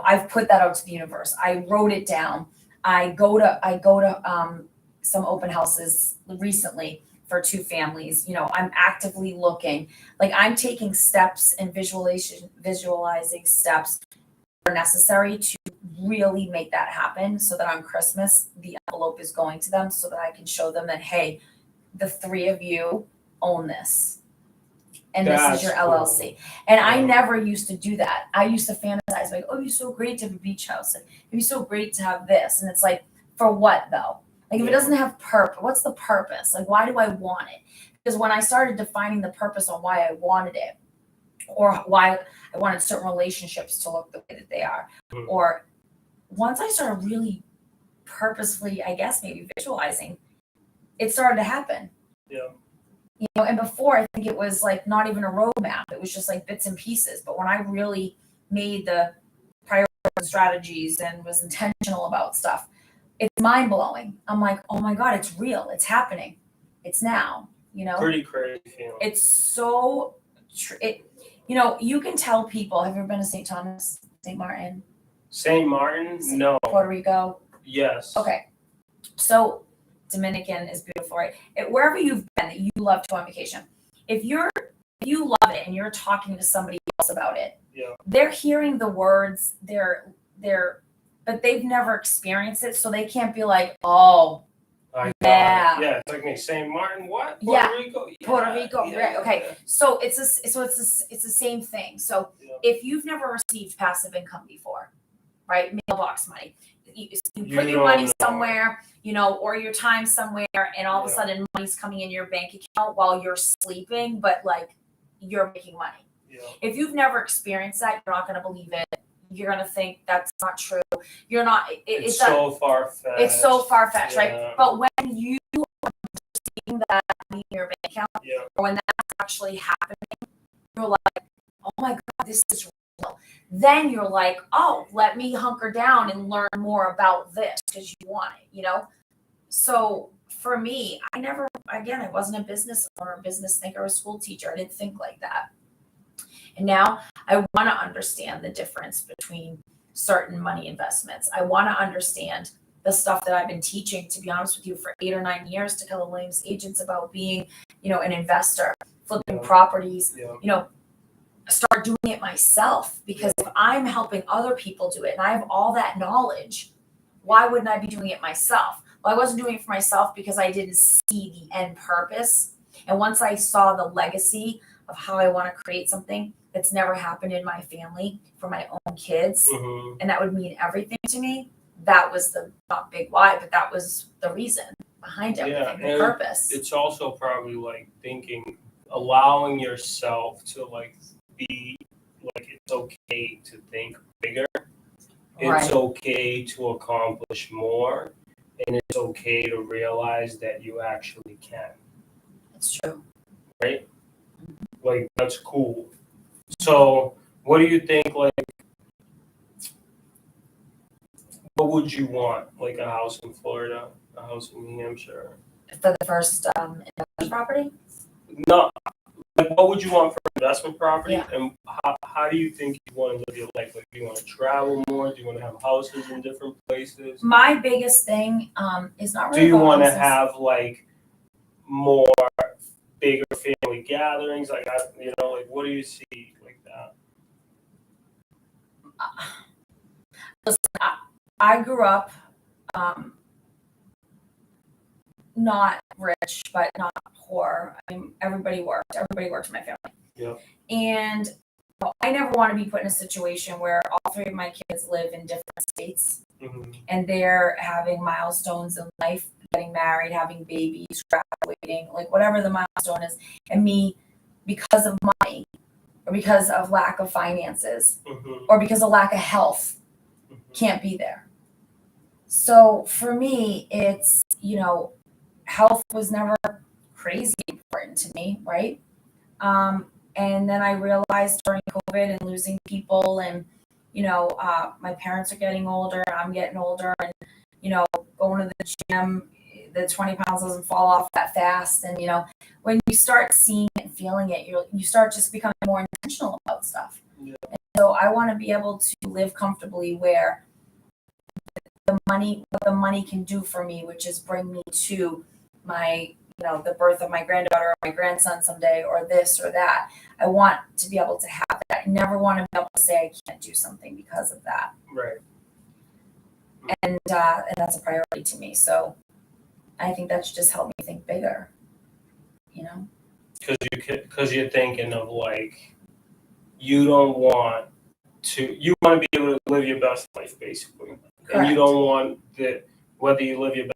Speaker 2: I've put that out to the universe. I wrote it down. I go to some open houses recently for 2 families. I'm actively looking. Like I'm taking steps and visualizing steps that are necessary to really make that happen, so that on Christmas the envelope is going to them, so that I can show them that, hey, the 3 of you own this. And this is your LLC. And I never used to do that. I used to fantasize like, oh, it'd be so great to have a beach house. And it'd be so great to have this. And it's like, for what though? Like if it doesn't have purpose, what's the purpose? Like, why do I want it? Because when I started defining the purpose on why I wanted it, or why I wanted certain relationships to look the way that they are, or once I started really purposefully, I guess maybe visualizing, it started to happen.
Speaker 1: Yeah.
Speaker 2: And before, I think it was like not even a roadmap. It was just like bits and pieces. But when I really made the priorities and strategies and was intentional about stuff, it's mind blowing. I'm like, oh my God, it's real. It's happening. It's now,
Speaker 1: Pretty crazy feeling.
Speaker 2: It's so, you can tell people, have you ever been to St. Thomas, St. Martin?
Speaker 1: St. Martin? No.
Speaker 2: Puerto Rico?
Speaker 1: Yes.
Speaker 2: Okay. So Dominican is beautiful, right? Wherever you've been that you love to go on vacation, if you love it and you're talking to somebody else about it, they're hearing the words, but they've never experienced it, so they can't be like, oh,
Speaker 1: yeah, it's like me, St. Martin, what? Puerto Rico? Yeah.
Speaker 2: Puerto Rico,
Speaker 1: yeah,
Speaker 2: right? Okay,
Speaker 1: yeah.
Speaker 2: so it's the same thing. So if you've never received passive income before, right, mailbox money. You put your money somewhere, or your time somewhere, and all of a sudden money's coming in your bank account while you're sleeping, but like you're making money.
Speaker 1: Yeah.
Speaker 2: If you've never experienced that, you're not going to believe it. You're going to think that's not true. You're not.
Speaker 1: It's so far-fetched.
Speaker 2: It's so far-fetched, right? But when you are seeing that money in your bank account, or when that's actually happening, you're like, oh my God, this is real. Then you're like, oh, let me hunker down and learn more about this because you want it, So for me, I wasn't a business owner, a business thinker, or a school teacher. I didn't think like that. And now I want to understand the difference between certain money investments. I want to understand the stuff that I've been teaching, to be honest with you, for 8 or 9 years to Keller Williams agents about being, an investor, flipping properties, start doing it myself. Because if I'm helping other people do it and I have all that knowledge, why wouldn't I be doing it myself? Well, I wasn't doing it for myself because I didn't see the end purpose. And once I saw the legacy of how I want to create something that's never happened in my family for my own kids, and that would mean everything to me, that was the not big why, but that was the reason behind everything, the purpose.
Speaker 1: It's also probably like allowing yourself to be it's okay to think bigger. It's okay to accomplish more, and it's okay to realize that you actually can.
Speaker 2: It's true.
Speaker 1: Right? That's cool. So, what do you think, what would you want? Like a house in Florida, a house in New Hampshire?
Speaker 2: For the first investment property?
Speaker 1: No. What would you want for investment property?
Speaker 2: Yeah.
Speaker 1: And how do you think you want to live your life? Do you want to travel more? Do you want to have houses in different places?
Speaker 2: My biggest thing is not really.
Speaker 1: Do you want to have more bigger family gatherings? What do you see like that?
Speaker 2: Listen, I grew up not rich, but not poor. I mean, everybody worked in my family.
Speaker 1: Yeah.
Speaker 2: And I never want to be put in a situation where all 3 of my kids live in different states, and they're having milestones in life, getting married, having babies, graduating, whatever the milestone is, and me, because of money, or because of lack of finances, or because of lack of health, can't be there. So for me, it's, health was never crazy important to me, right? And then I realized during COVID and losing people, and my parents are getting older, I'm getting older, and going to the gym, the 20 pounds doesn't fall off that fast. And when you start seeing it and feeling it, you start just becoming more intentional about stuff. Yeah. And so I want to be able to live comfortably where what the money can do for me, which is bring me to my, the birth of my granddaughter or my grandson someday, or this or that. I want to be able to have that. I never want to be able to say I can't do something because of that.
Speaker 1: Right.
Speaker 2: And that's a priority to me. So I think that should just help me think bigger.
Speaker 1: Because you're thinking of you don't want to. You want to be able to live your best life, basically. Correct. And you don't want that. Whether you live your best,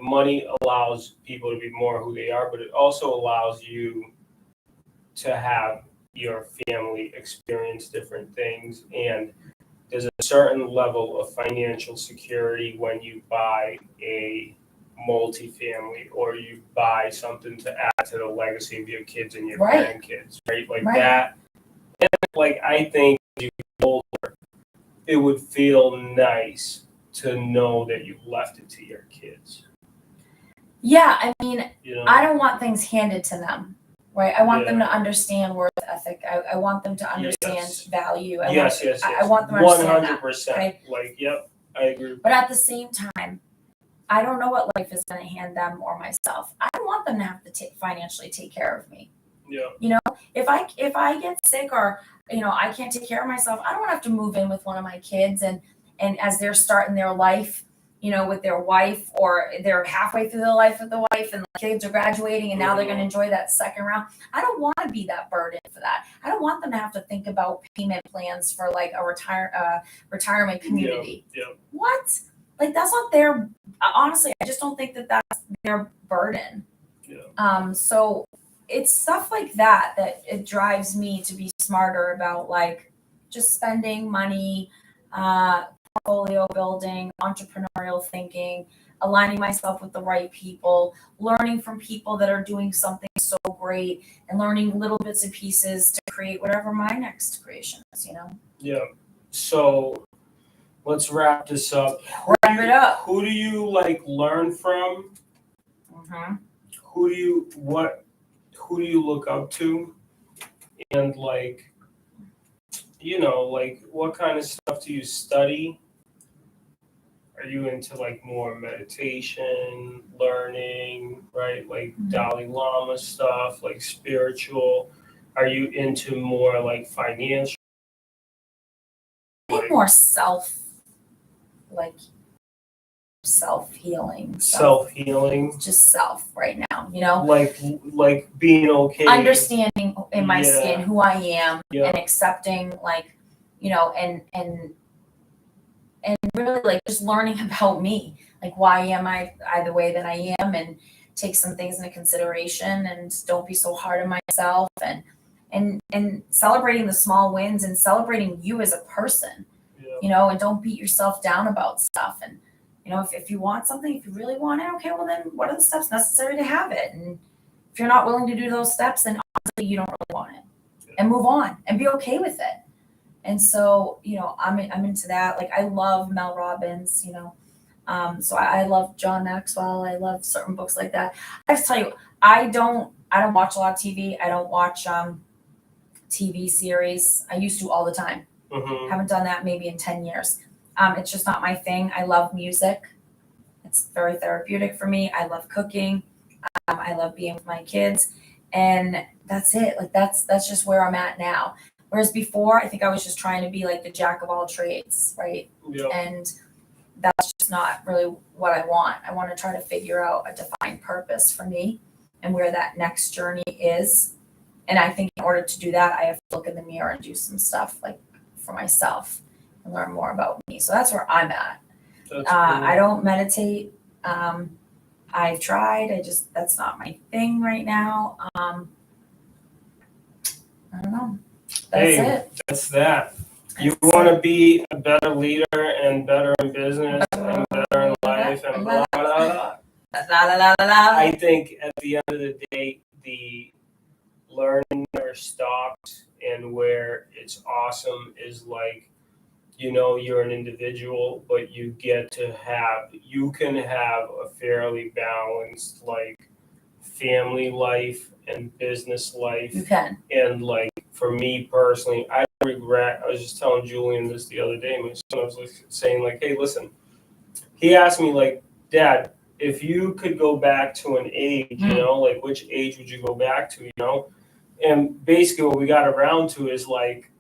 Speaker 1: money allows people to be more who they are, but it also allows you to have your family experience different things. And there's a certain level of financial security when you buy a multifamily, or you buy something to add to the legacy of your kids and your grandkids, right? That. And I think as you get older, it would feel nice to know that you left it to your kids.
Speaker 2: Yeah, I mean, I don't want things handed to them, right? I want them to understand worth ethic. I want them to understand value. I want them to understand
Speaker 1: 100%.
Speaker 2: That. Okay?
Speaker 1: Yep, I agree.
Speaker 2: But at the same time, I don't know what life is going to hand them or myself. I don't want them to have to financially take care of me. Yeah. If I get sick, or I can't take care of myself, I don't want to have to move in with one of my kids and as they're starting their life, with their wife, or they're halfway through the life of the wife and the kids are graduating and now they're going to enjoy that second round. I don't want to be that burden for that. I don't want them to have to think about payment plans for a retirement community.
Speaker 1: Yeah.
Speaker 2: What? That's not their, honestly, I just don't think that that's their burden. Yeah. So it's stuff like that it drives me to be smarter about just spending money, portfolio building, entrepreneurial thinking, aligning myself with the right people, learning from people that are doing something so great, and learning little bits and pieces to create whatever my next creation is,
Speaker 1: Yeah. So let's wrap this up.
Speaker 2: Wrap it up.
Speaker 1: Who do you learn from?
Speaker 2: Mm-hmm.
Speaker 1: Who do you look up to? And what kind of stuff do you study? are you into like more meditation, learning, right? Like Dalai Lama stuff, like spiritual? Are you into more like financial?
Speaker 2: I think more self-healing.
Speaker 1: Self-healing?
Speaker 2: Just self right now, you know?
Speaker 1: Like being okay.
Speaker 2: Understanding in my
Speaker 1: Yeah.
Speaker 2: skin who I am
Speaker 1: Yeah.
Speaker 2: and accepting, like, you know, and really like just learning about me. Like, why am I the way that I am, and take some things into consideration, and don't be so hard on myself, and celebrating the small wins and celebrating you as a person,
Speaker 1: Yeah.
Speaker 2: you know, and don't beat yourself down about stuff. And, you know, if you want something, if you really want it, okay, well then what are the steps necessary to have it? And if you're not willing to do those steps, then honestly you don't really want it. And move on and be okay with it. And so, you know, I'm into that. Like, I love Mel Robbins, you know. So I love John Maxwell. I love certain books like that. I have to tell you, I don't watch a lot of TV. I don't watch TV series. I used to all the time.
Speaker 1: Mm-hmm.
Speaker 2: Haven't done that maybe in 10 years. It's just not my thing. I love music. It's very therapeutic for me. I love cooking. I love being with my kids, and that's it. Like, that's just where I'm at now. Whereas before, I think I was just trying to be like the jack of all trades, right?
Speaker 1: Yeah.
Speaker 2: And that's just not really what I want. I want to try to figure out a defined purpose for me and where that next journey is. And I think in order to do that, I have to look in the mirror and do some stuff like for myself and learn more about me. So that's where I'm at.
Speaker 1: That's cool.
Speaker 2: I don't meditate. I've tried. That's not my thing right now. I don't know. That's it.
Speaker 1: That's that. You want to be a better leader and better in business and better in life and blah, blah, blah. I think at the end of the day, the learning never stops, and where it's awesome is like, you know, you're an individual, but you can have a fairly balanced like family life and business life.
Speaker 2: You can.
Speaker 1: And like for me personally, I was just telling Julian this the other day. My son was like saying like, hey, listen, he asked me like, Dad, if you could go back to an age, you know, like which age would you go back to, you know? And basically what we got around to is like,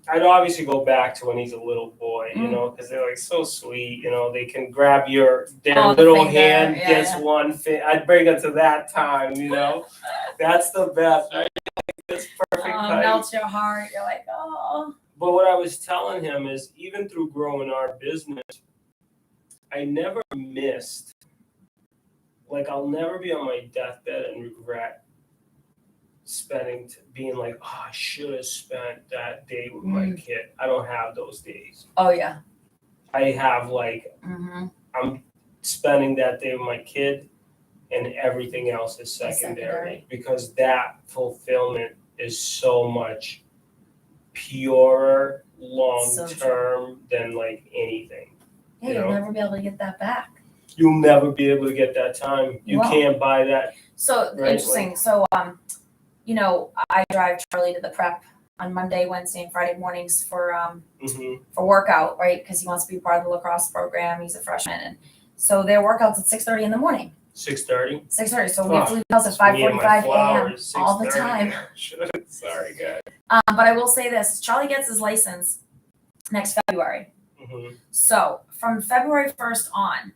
Speaker 1: I'd obviously go back to when he's a little boy, you know, because they're like so sweet, you know, they can grab their little hand, gets one thing. I'd bring it to that time, you know, that's the best, right? That's perfect time.
Speaker 2: Melts your heart. You're like, oh.
Speaker 1: But what I was telling him is, even through growing our business, I never missed. Like, I'll never be on my deathbed and regret being like, oh, I should have spent that day with my kid. I don't have those days.
Speaker 2: Oh yeah.
Speaker 1: I have like, I'm spending that day with my kid, and everything else is secondary. Because that fulfillment is so much purer long term than like anything.
Speaker 2: Yeah, you'll never be able to get that back.
Speaker 1: You'll never be able to get that time. You can't buy that.
Speaker 2: So interesting. Like, so you know, I drive Charlie to the prep on Monday, Wednesday, and Friday mornings for workout, right? Because he wants to be part of the lacrosse program. He's a freshman, and so their workouts at 6:30 in the morning.
Speaker 1: 6:30.
Speaker 2: 6:30. So we have to leave the house at 5:45 a.m. all the time.
Speaker 1: Sorry, guys.
Speaker 2: But I will say this: Charlie gets his license next February. So from February 1st on,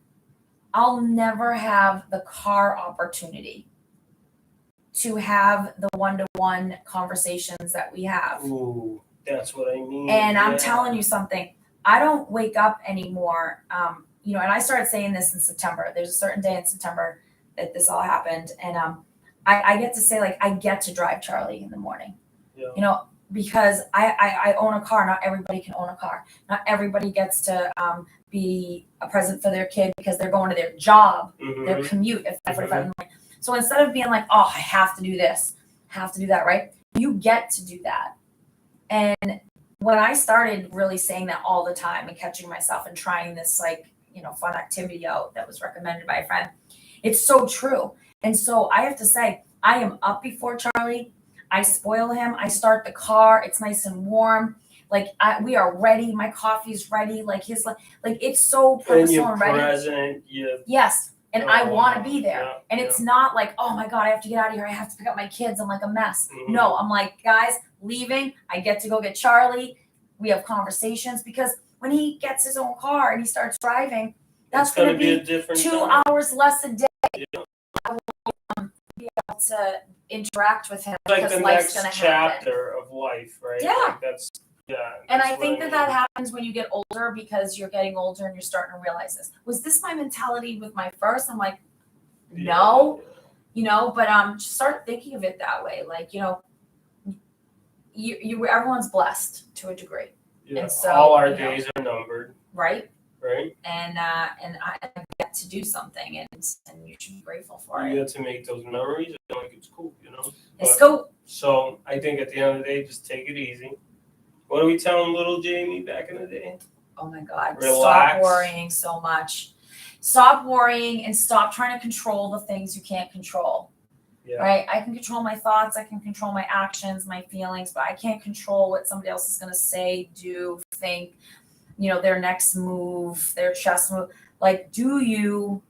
Speaker 2: I'll never have the car opportunity to have the one-to-one conversations that we have.
Speaker 1: Ooh, that's what I mean.
Speaker 2: And I'm telling you something. I don't wake up anymore. You know, and I started saying this in September. There's a certain day in September that this all happened, and I get to say, like, I get to drive Charlie in the morning.
Speaker 1: Yeah.
Speaker 2: You know, because I own a car. Not everybody can own a car. Not everybody gets to be a present for their kid because they're going to their job, their commute at 5:45 in the morning. So instead of being like, oh, I have to do this, have to do that, right? You get to do that. And when I started really saying that all the time and catching myself and trying this, like, you know, fun activity out that was recommended by a friend, it's so true. And so I have to say, I am up before Charlie. I spoil him. I start the car. It's nice and warm. Like we are ready. My coffee's ready. Like it's so
Speaker 1: And
Speaker 2: purposeful
Speaker 1: you're
Speaker 2: and ready.
Speaker 1: present.
Speaker 2: Yes. And I
Speaker 1: Oh,
Speaker 2: want to be there.
Speaker 1: yeah,
Speaker 2: And it's not like, oh my God, I have to get out of here. I have to pick up my kids. I'm like a mess. No, I'm like, guys, leaving. I get to go get Charlie. We have conversations because when he gets his own car and he starts driving, that's going to be
Speaker 1: a different
Speaker 2: 2
Speaker 1: time.
Speaker 2: hours less a day.
Speaker 1: Yeah.
Speaker 2: I will be able to interact with him
Speaker 1: It's like
Speaker 2: because
Speaker 1: the
Speaker 2: life's
Speaker 1: next
Speaker 2: going to happen.
Speaker 1: chapter of life, right?
Speaker 2: Yeah.
Speaker 1: Like that's, yeah.
Speaker 2: And
Speaker 1: that's
Speaker 2: I think
Speaker 1: what
Speaker 2: that happens when you get older because you're getting older and you're starting to realize this. Was this my mentality with my first? I'm like, no, but just start thinking of it that way. Like, you everyone's blessed to a degree.
Speaker 1: Yeah.
Speaker 2: And so,
Speaker 1: all our days are numbered.
Speaker 2: Right.
Speaker 1: Right.
Speaker 2: And I get to do something, and you should be grateful for it.
Speaker 1: You get to make those memories. I feel like it's cool,
Speaker 2: It's cool.
Speaker 1: So I think at the end of the day, just take it easy. What are we telling little Jamie back in the day?
Speaker 2: Oh my God.
Speaker 1: Relax.
Speaker 2: Stop worrying so much. Stop worrying and stop trying to control the things you can't control.
Speaker 1: Yeah.
Speaker 2: Right? I can control my thoughts. I can control my actions, my feelings, but I can't control what somebody else is going to say, do, think, their next move, their chest move. Like, do you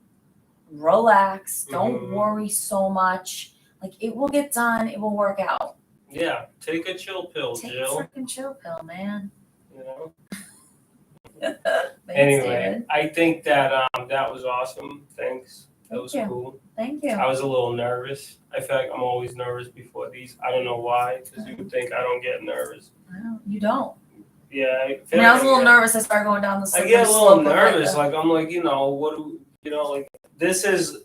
Speaker 2: relax? Don't worry so much. Like, it will get done. It will work out.
Speaker 1: Yeah. Take a chill pill,
Speaker 2: Take
Speaker 1: Jill.
Speaker 2: a freaking chill pill, man. Thanks,
Speaker 1: Anyway,
Speaker 2: David.
Speaker 1: I think that that was awesome. Thanks. That was
Speaker 2: Thank you.
Speaker 1: cool.
Speaker 2: Thank you.
Speaker 1: I was a little nervous. I feel like I'm always nervous before these. I don't know why, because you would think I don't get nervous.
Speaker 2: Well, you don't.
Speaker 1: Yeah.
Speaker 2: I was a little nervous. I started going down the
Speaker 1: I
Speaker 2: slippery
Speaker 1: get a little
Speaker 2: slope of,
Speaker 1: nervous. Like I'm like, what do like this is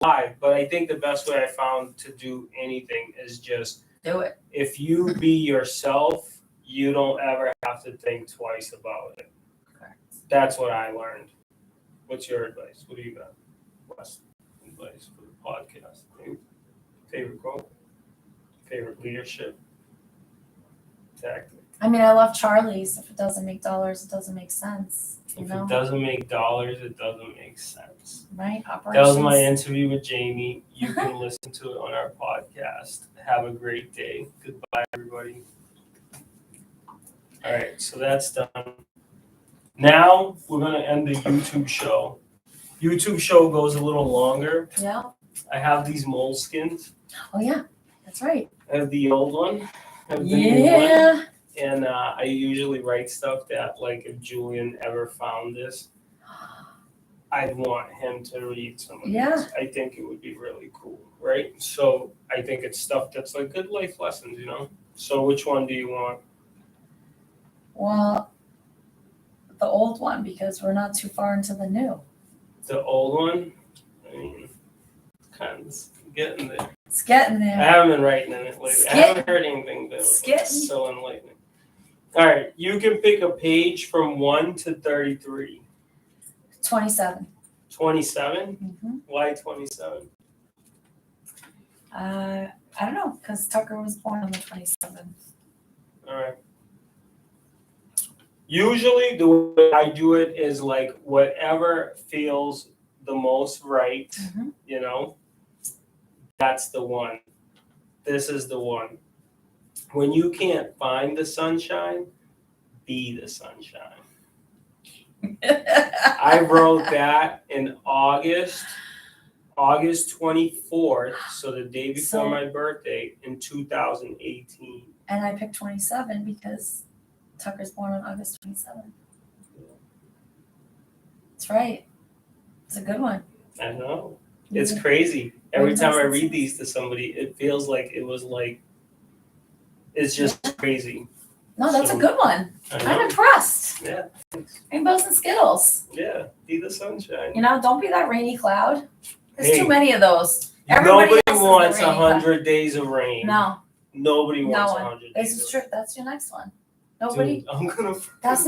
Speaker 1: live, but I think the best way I found to do anything is just
Speaker 2: do it.
Speaker 1: If you be yourself, you don't ever have to think twice about it.
Speaker 2: Correct.
Speaker 1: That's what I learned. What's your advice? What do you got? What's advice for the podcast? Favorite quote? Favorite leadership tactic?
Speaker 2: I mean, I love Charlie's. If it doesn't make dollars, it doesn't make sense.
Speaker 1: If it doesn't make dollars, it doesn't make sense.
Speaker 2: Right?
Speaker 1: That
Speaker 2: Operations.
Speaker 1: was my interview with Jamie. You can listen to it on our podcast. Have a great day. Goodbye, everybody. All right, so that's done. Now we're going to end the YouTube show. YouTube show goes a little longer.
Speaker 2: Yeah.
Speaker 1: I have these moleskins.
Speaker 2: Oh, yeah. That's right.
Speaker 1: I have the old one. I have the new one.
Speaker 2: Yeah.
Speaker 1: And I usually write stuff that, like, if Julian ever found this, I'd want him to read some of this. I think it would be really cool, right? So I think it's stuff that's like good life lessons, So which one do you want?
Speaker 2: Well, the old one, because we're not too far into the new.
Speaker 1: The old one? I mean, kind of getting there.
Speaker 2: It's getting there.
Speaker 1: I haven't been writing in it lately. I haven't heard anything that was so enlightening. All right, you can pick a page from 1 to 33.
Speaker 2: 27.
Speaker 1: 27?
Speaker 2: Mm-hmm.
Speaker 1: Why 27?
Speaker 2: I don't know, because Tucker was born on the 27th.
Speaker 1: All right. Usually the way I do it is like whatever feels the most right, that's the one. This is the one. When you can't find the sunshine, be the sunshine. I wrote that in August 24th, so the day before my birthday in 2018.
Speaker 2: And I picked 27 because Tucker's born on August 27th. That's right. It's a good one.
Speaker 1: I know. It's crazy. Every time I read these to somebody, it feels like it was like, it's just crazy.
Speaker 2: No, that's a good one. I'm impressed.
Speaker 1: Yeah.
Speaker 2: Rainbows and Skittles.
Speaker 1: Yeah. Be the sunshine.
Speaker 2: Don't be that rainy cloud. There's too many of those.
Speaker 1: Nobody wants 100 days of rain.
Speaker 2: No.
Speaker 1: Nobody wants 100 days.
Speaker 2: This is true. That's your next one. Nobody.
Speaker 1: Dude, I'm gonna.
Speaker 2: That's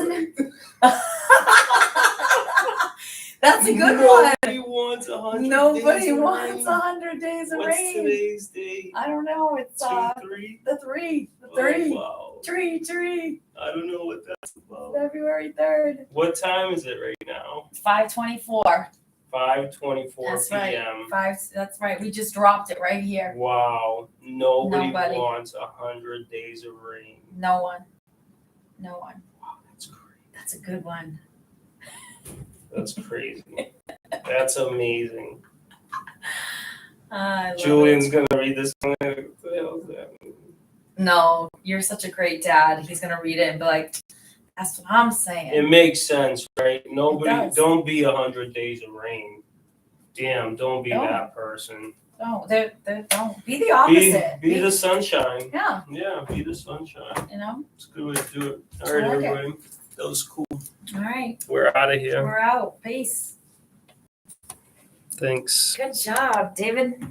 Speaker 2: That's a good
Speaker 1: one.
Speaker 2: Nobody
Speaker 1: wants 100
Speaker 2: Nobody wants 100 days of rain.
Speaker 1: What's today's date?
Speaker 2: I don't know. It's
Speaker 1: 3?
Speaker 2: The 3. The 3.
Speaker 1: Oh, wow.
Speaker 2: 3.
Speaker 1: I don't know what that's about.
Speaker 2: February 3rd.
Speaker 1: What time is it right now?
Speaker 2: 5:24.
Speaker 1: 5:24
Speaker 2: That's
Speaker 1: p.m.
Speaker 2: Right. That's right. We just dropped it right here.
Speaker 1: Wow. Nobody wants 100 days of rain.
Speaker 2: No one. No one.
Speaker 1: Wow, that's crazy.
Speaker 2: That's a good one.
Speaker 1: That's crazy. That's amazing.
Speaker 2: I love
Speaker 1: Julian's
Speaker 2: it.
Speaker 1: gonna read this one. What the hell is that?
Speaker 2: No, you're such a great dad. He's gonna read it and be like, "That's what I'm saying."
Speaker 1: It makes sense, right? Nobody,
Speaker 2: does.
Speaker 1: don't be 100 Days of Rain. Damn, don't be
Speaker 2: Don't.
Speaker 1: that person.
Speaker 2: No, they don't. Be the opposite.
Speaker 1: Be the sunshine.
Speaker 2: Yeah.
Speaker 1: Yeah, be the sunshine.
Speaker 2: You know.
Speaker 1: It's a good way to do it. All right,
Speaker 2: I like it.
Speaker 1: everybody. That was cool.
Speaker 2: All right.
Speaker 1: We're out of here.
Speaker 2: We're out. Peace.
Speaker 1: Thanks.
Speaker 2: Good job, David.